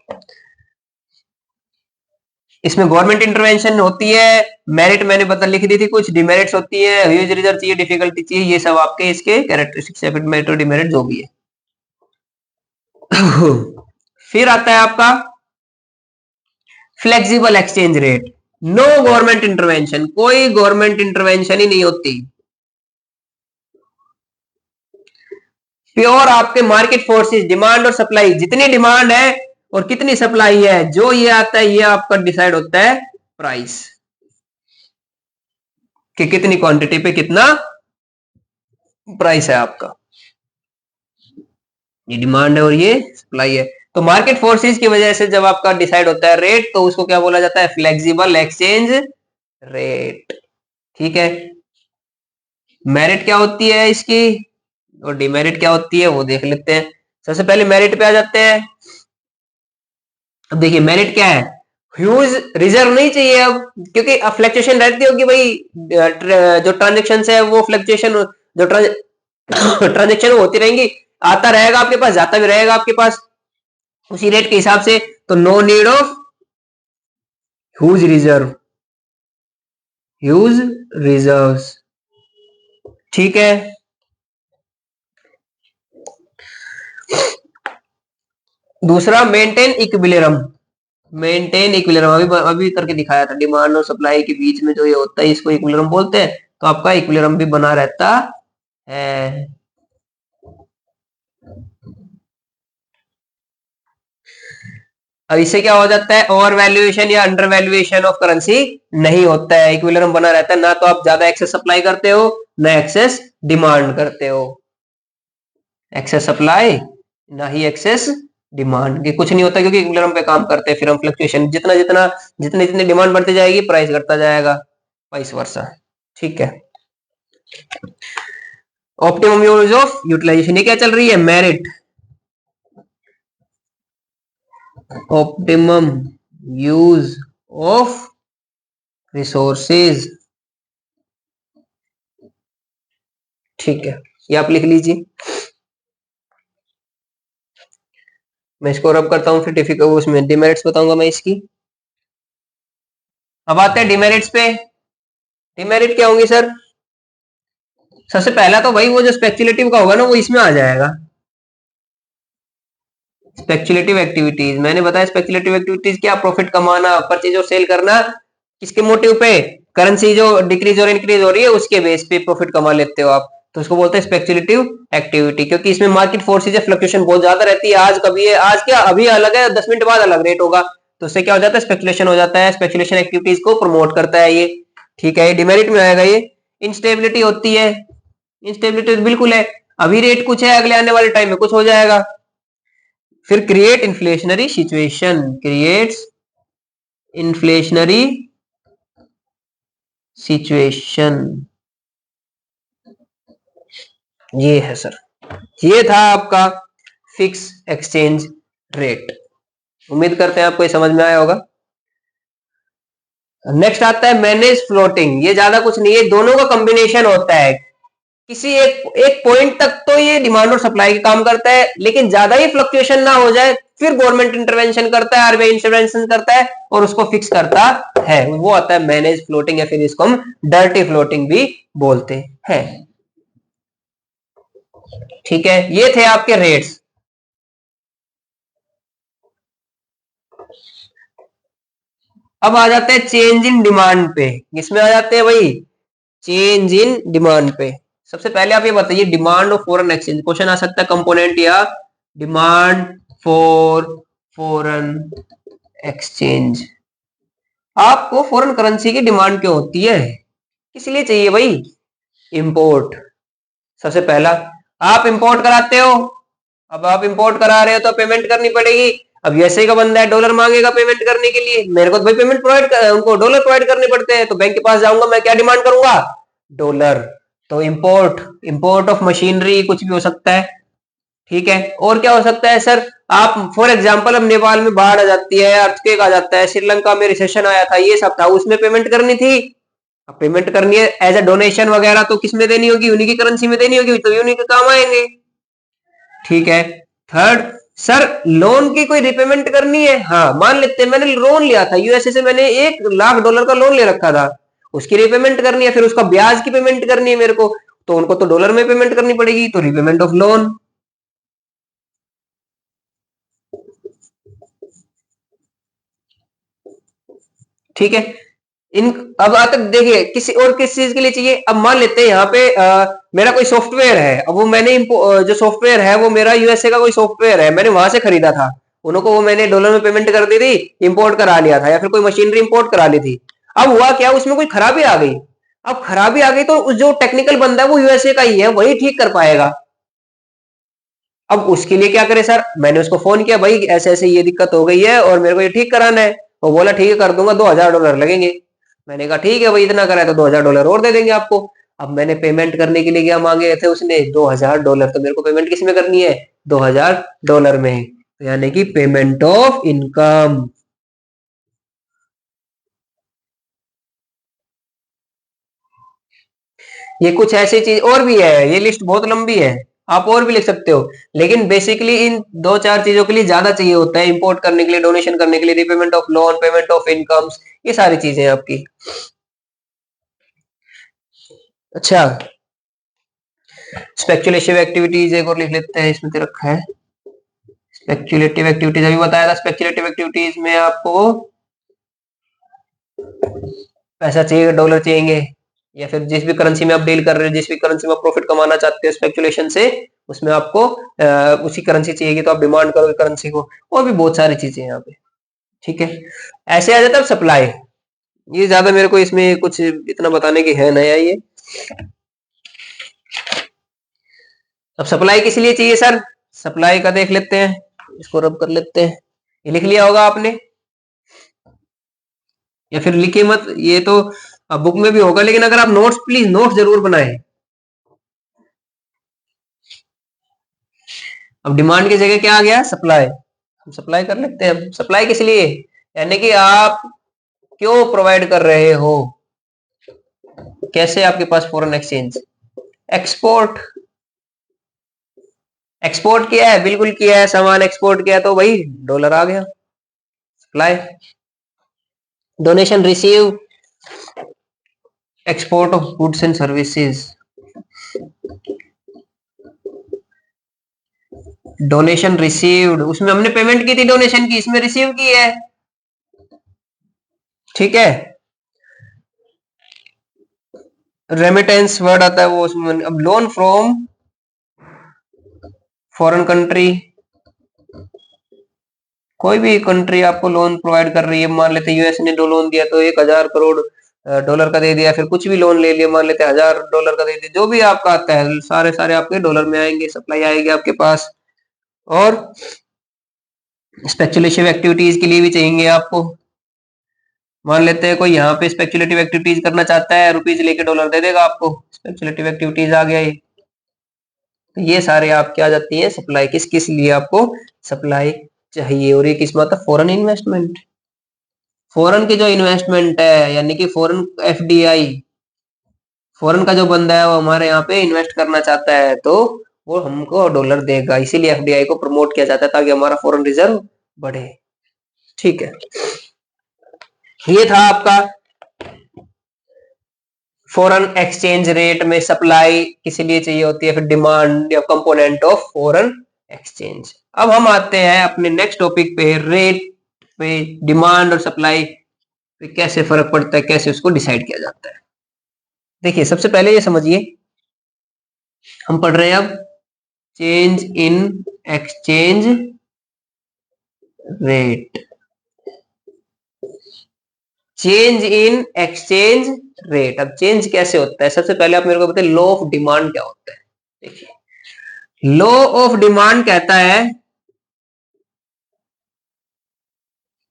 इसमें गवर्नमेंट इंटरवेंशन होती है, मेरिट मैंने पता लिख दी थी, कुछ डिमेरिट्स होती है, ह्यूज रिजर्व चाहिए, डिफिकल्टी चाहिए, ये सब आपके इसके कैरेक्टरिस्टिक्स मेरिट और डिमेरिट जो भी है। फिर आता है आपका flexible exchange rate. No government intervention, कोई गवर्नमेंट इंटरवेंशन ही नहीं होती, प्योर आपके मार्केट फोर्सेस, डिमांड और सप्लाई, जितनी डिमांड है और कितनी सप्लाई है, जो ये आता है ये आपका डिसाइड होता है प्राइस, कि कितनी क्वांटिटी पे कितना प्राइस है आपका, ये डिमांड है और ये सप्लाई है। तो मार्केट फोर्सेस की वजह से जब आपका डिसाइड होता है रेट, तो उसको क्या बोला जाता है, फ्लेक्सिबल एक्सचेंज रेट। ठीक है, मेरिट क्या होती है इसकी और डिमेरिट क्या होती है वो देख लेते हैं। सबसे पहले मेरिट पे आ जाते हैं। अब देखिए मेरिट क्या है, ह्यूज रिजर्व नहीं चाहिए अब, क्योंकि अब फ्लक्चुएशन रहती होगी भाई, जो ट्रांजेक्शन है वो फ्लक्चुएशन, जो ट्रांजेक्शन होती रहेंगी, आता रहेगा आपके पास, जाता भी रहेगा आपके पास उसी रेट के हिसाब से, तो no need of huge reserve, huge reserves. ठीक है, दूसरा मेंटेन इक्विलिब्रियम, मेंटेन इक्विलिब्रियम अभी अभी करके दिखाया था, डिमांड और सप्लाई के बीच में जो ये होता है इसको इक्विलिब्रियम बोलते हैं, तो आपका इक्विलिब्रियम भी बना रहता है। अब इससे क्या हो जाता है, ओवर वैल्यूएशन या अंडर वैल्यूएशन ऑफ करेंसी नहीं होता है, इक्विलिब्रियम बना रहता है, ना तो आप ज्यादा एक्सेस सप्लाई करते हो ना एक्सेस डिमांड करते हो, एक्सेस सप्लाई ना ही एक्सेस डिमांड, के कुछ नहीं होता, क्योंकि इक्विलिब्रियम पे काम करते हैं फिर हम, फ्लक्चुएशन जितना जितना जितनी जितनी डिमांड बढ़ती जाएगी प्राइस घटता जाएगा, वाइस वर्सा। ठीक है, ऑप्टिमम यूज ऑफ यूटिलाइजेशन, ये क्या चल रही है, merit, optimum use of resources. ठीक है, ये आप लिख लीजिए, मैं इसको रब करता हूं, फिर डिफिकल्ट उसमें डिमेरिट्स बताऊंगा मैं इसकी। अब आते हैं डिमेरिट्स पे। डिमेरिट क्या होंगी सर, सबसे पहला तो भाई वो जो स्पेक्युलेटिव का होगा ना वो इसमें आ जाएगा, स्पेक्युलेटिव एक्टिविटीज, मैंने बताया स्पेक्युलेटिव एक्टिविटीज क्या, प्रॉफिट कमाना, परचेज और सेल करना, किसके मोटिव पे, करेंसी जो डिक्रीज और इंक्रीज हो रही है उसके बेस पे प्रॉफिट कमा लेते हो आप, तो उसको बोलते हैं स्पेक्युलेटिव एक्टिविटी, क्योंकि इसमें मार्केट फोर्सेज फ्लक्चुएशन बहुत ज्यादा रहती है, आज कभी है, आज क्या अभी अलग है, 10 मिनट बाद अलग रेट होगा, तो उससे क्या हो जाता है, स्पेकुलेशन हो जाता है, स्पेकुलेशन एक्टिविटीज को प्रमोट करता है ये। ठीक है, ये डिमेरिट में आएगा ये। इंस्टेबिलिटी होती है, इंस्टेबिलिटी बिल्कुल है, अभी रेट कुछ है, अगले आने वाले टाइम में कुछ हो जाएगा। फिर create inflationary situation, creates inflationary situation, ये है सर, ये था आपका फिक्स एक्सचेंज रेट। उम्मीद करते हैं आपको ये समझ में आया होगा। नेक्स्ट आता है मैनेज फ्लोटिंग, ये ज्यादा कुछ नहीं है, दोनों का कॉम्बिनेशन होता है, किसी एक पॉइंट तक तो ये डिमांड और सप्लाई का काम करता है, लेकिन ज्यादा ही फ्लक्चुएशन ना हो जाए फिर गवर्नमेंट इंटरवेंशन करता है, आरबीआई इंटरवेंशन करता है और उसको फिक्स करता है, वो आता है मैनेज फ्लोटिंग, या फिर इसको हम डर्टी फ्लोटिंग भी बोलते हैं। ठीक है, ये थे आपके रेट्स। अब आ जाते हैं चेंज इन डिमांड पे, इसमें आ जाते हैं भाई चेंज इन डिमांड पे। सबसे पहले आप ये बताइए, demand of foreign exchange, question आ सकता है कंपोनेंट या डिमांड फॉर फॉरेन एक्सचेंज, आपको फॉरेन करेंसी की डिमांड क्यों होती है, किस लिए चाहिए भाई, इंपोर्ट। सबसे पहला आप इंपोर्ट कराते हो, अब आप इंपोर्ट करा रहे हो तो पेमेंट करनी पड़ेगी, अब यूएसए का बंदा है डॉलर मांगेगा पेमेंट करने के लिए, मेरे को तो भाई पेमेंट प्रोवाइड, उनको डॉलर प्रोवाइड करने पड़ते हैं, तो बैंक के पास जाऊंगा मैं क्या डिमांड करूंगा, डॉलर। तो इंपोर्ट इंपोर्ट ऑफ मशीनरी कुछ भी हो सकता है, ठीक है। और क्या हो सकता है सर, आप फॉर एग्जांपल अब नेपाल में बाढ़ आ जाती है, अर्थक्वेक आ जाता है, श्रीलंका में रिसेशन आया था, ये सब था, उसमें पेमेंट करनी थी। अब पेमेंट करनी है एज अ डोनेशन वगैरह, तो किस में देनी होगी, उन्हीं की करेंसी में देनी होगी, तो उन्हीं के काम आएंगे, ठीक है। थर्ड, सर लोन की कोई रिपेमेंट करनी है, हाँ मान लेते हैं मैंने लोन लिया था यूएसए से, मैंने $1 लाख का लोन ले रखा था, उसकी रिपेमेंट करनी है, फिर उसका ब्याज की पेमेंट करनी है मेरे को, तो उनको तो डॉलर में पेमेंट करनी पड़ेगी, तो रिपेमेंट ऑफ लोन, ठीक है। इन अब तक देखिए किसी और किस चीज के लिए चाहिए, अब मान लेते हैं यहाँ पे मेरा कोई सॉफ्टवेयर है, अब वो मैंने जो सॉफ्टवेयर है वो मेरा यूएसए का कोई सॉफ्टवेयर है, मैंने वहां से खरीदा था, उनको वो मैंने डॉलर में पेमेंट कर दी थी, इंपोर्ट करा लिया था, या फिर कोई मशीनरी इंपोर्ट करा ली थी। अब हुआ क्या, उसमें कोई खराबी आ गई, अब खराबी आ गई तो जो टेक्निकल बंदा है वो यूएसए का ही है, वही ठीक कर पाएगा। अब उसके लिए क्या करे सर, मैंने उसको फोन किया, भाई ऐसे ऐसे ये दिक्कत हो गई है और मेरे को ये ठीक कराना है, वो बोला ठीक है कर दूंगा, $2000 लगेंगे। मैंने कहा ठीक है भाई, इतना करा है तो $2000 और दे देंगे आपको। अब मैंने पेमेंट करने के लिए क्या मांगे थे उसने, $2000, तो मेरे को पेमेंट किस में करनी है, $2000 में, यानी कि पेमेंट ऑफ इनकम। ये कुछ ऐसी चीज और भी है, ये लिस्ट बहुत लंबी है, आप और भी लिख सकते हो, लेकिन बेसिकली इन दो चार चीजों के लिए ज्यादा चाहिए होता है, इंपोर्ट करने के लिए, डोनेशन करने के लिए, repayment of loan, payment of incomes, ये सारी चीजें आपकी। अच्छा, स्पेक्युलेटिव एक्टिविटीज एक और लिख लेते हैं, इसमें तो रखा है स्पेक्युलेटिव एक्टिविटीज, अभी बताया था स्पेक्युलेटिव एक्टिविटीज में आपको पैसा चाहिए, डॉलर चाहिए, या फिर जिस भी करेंसी में आप डील कर रहे हो, जिस भी करेंसी में आप प्रॉफिट कमाना चाहते हो स्पेकुलेशन से, उसमें आपको उसी करेंसी चाहिए, तो आप डिमांड करोगे करेंसी को, और भी बहुत सारी चीजें यहाँ पे, ठीक है। ऐसे आ जाता है सप्लाई, ये ज्यादा मेरे को इसमें कुछ इतना बताने की है नया ये। अब सप्लाई किस लिए चाहिए सर, सप्लाई का देख लेते हैं, इसको रब कर लेते हैं, ये लिख लिया होगा आपने, या फिर लिखे मत, ये तो बुक में भी होगा, लेकिन अगर आप नोट्स, प्लीज नोट जरूर बनाएं। अब डिमांड की जगह क्या आ गया, सप्लाई, हम सप्लाई कर लेते हैं। सप्लाई किस लिए, यानी कि आप क्यों प्रोवाइड कर रहे हो, कैसे आपके पास फॉरेन एक्सचेंज, एक्सपोर्ट, एक्सपोर्ट किया है, बिल्कुल किया है, सामान एक्सपोर्ट किया तो भाई डॉलर आ गया, supply. Donation receive, export of goods and services, donation received, उसमें हमने पेमेंट की थी डोनेशन की, इसमें रिसीव की है, ठीक है। रेमिटेंस वर्ड आता है वो उसमें, अब लोन फ्रॉम फॉरेन कंट्री, कोई भी कंट्री आपको लोन प्रोवाइड कर रही है, मान लेते यूएस ने लोन दिया तो 1000 करोड़ डॉलर का दे दिया, फिर कुछ भी लोन ले लिया, मान लेते $1000 का दे दिया, जो भी आपका आता है सारे सारे आपके डॉलर में आएंगे, सप्लाई आएगी आपके पास। और स्पेकुलेटिव एक्टिविटीज के लिए भी चाहिए आपको, मान लेते हैं कोई यहाँ पे स्पेकुलेटिव एक्टिविटीज करना चाहता है, रुपीज लेके डॉलर दे देगा आपको, स्पेकुलेटिव एक्टिविटीज आ गया ये, तो ये सारे आपके आ जाती है सप्लाई, किस किस लिए आपको सप्लाई चाहिए। और ये किस मतलब फॉरेन इन्वेस्टमेंट, फॉरेन की जो इन्वेस्टमेंट है, यानी कि फॉरेन एफडीआई, फॉरेन का जो बंदा है वो हमारे यहाँ पे इन्वेस्ट करना चाहता है, तो वो हमको डॉलर देगा, इसीलिए एफडीआई को प्रमोट किया जाता है ताकि हमारा फॉरेन रिजर्व बढ़े, ठीक है। ये था आपका फॉरेन एक्सचेंज रेट में सप्लाई किस लिए चाहिए होती है, फिर डिमांड या कंपोनेंट ऑफ फॉरेन एक्सचेंज। अब हम आते हैं अपने नेक्स्ट टॉपिक पे, रेट पे डिमांड और सप्लाई पे कैसे फर्क पड़ता है, कैसे उसको डिसाइड किया जाता है। देखिए सबसे पहले ये समझिए, हम पढ़ रहे हैं अब change in exchange rate, change in exchange rate. अब चेंज कैसे होता है, सबसे पहले आप मेरे को बताइए लॉ ऑफ डिमांड क्या होता है। देखिए लॉ ऑफ डिमांड कहता है,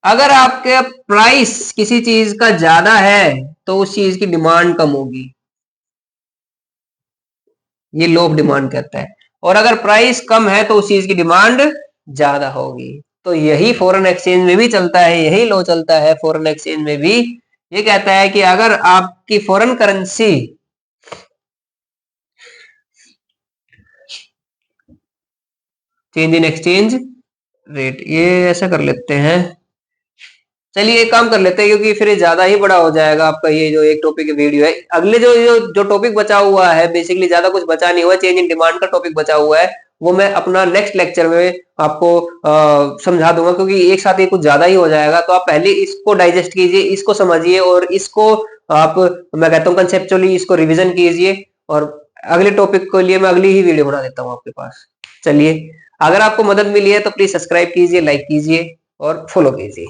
अगर आपके प्राइस किसी चीज का ज्यादा है तो उस चीज की डिमांड कम होगी, ये लो ऑफ डिमांड कहता है। और अगर प्राइस कम है तो उस चीज की डिमांड ज्यादा होगी। तो यही फॉरेन एक्सचेंज में भी चलता है, यही लो चलता है फॉरेन एक्सचेंज में भी। ये कहता है कि अगर आपकी foreign currency change in exchange rate, ये ऐसा कर लेते हैं। चलिए एक काम कर लेते हैं क्योंकि फिर ये ज्यादा ही बड़ा हो जाएगा आपका ये जो एक टॉपिक वीडियो है। अगले जो टॉपिक बचा हुआ है, बेसिकली ज्यादा कुछ बचा नहीं हुआ, चेंज इन डिमांड का टॉपिक बचा हुआ है, वो मैं अपना नेक्स्ट लेक्चर में आपको समझा दूंगा, क्योंकि एक साथ ये कुछ ज्यादा ही हो जाएगा। तो आप पहले इसको डाइजेस्ट कीजिए, इसको समझिए, और इसको आप, मैं कहता हूँ कंसेप्चुअली इसको रिविजन कीजिए, और अगले टॉपिक के लिए मैं अगली ही वीडियो बना देता हूँ आपके पास। चलिए, अगर आपको मदद मिली है तो प्लीज सब्सक्राइब कीजिए, लाइक कीजिए और फॉलो कीजिए।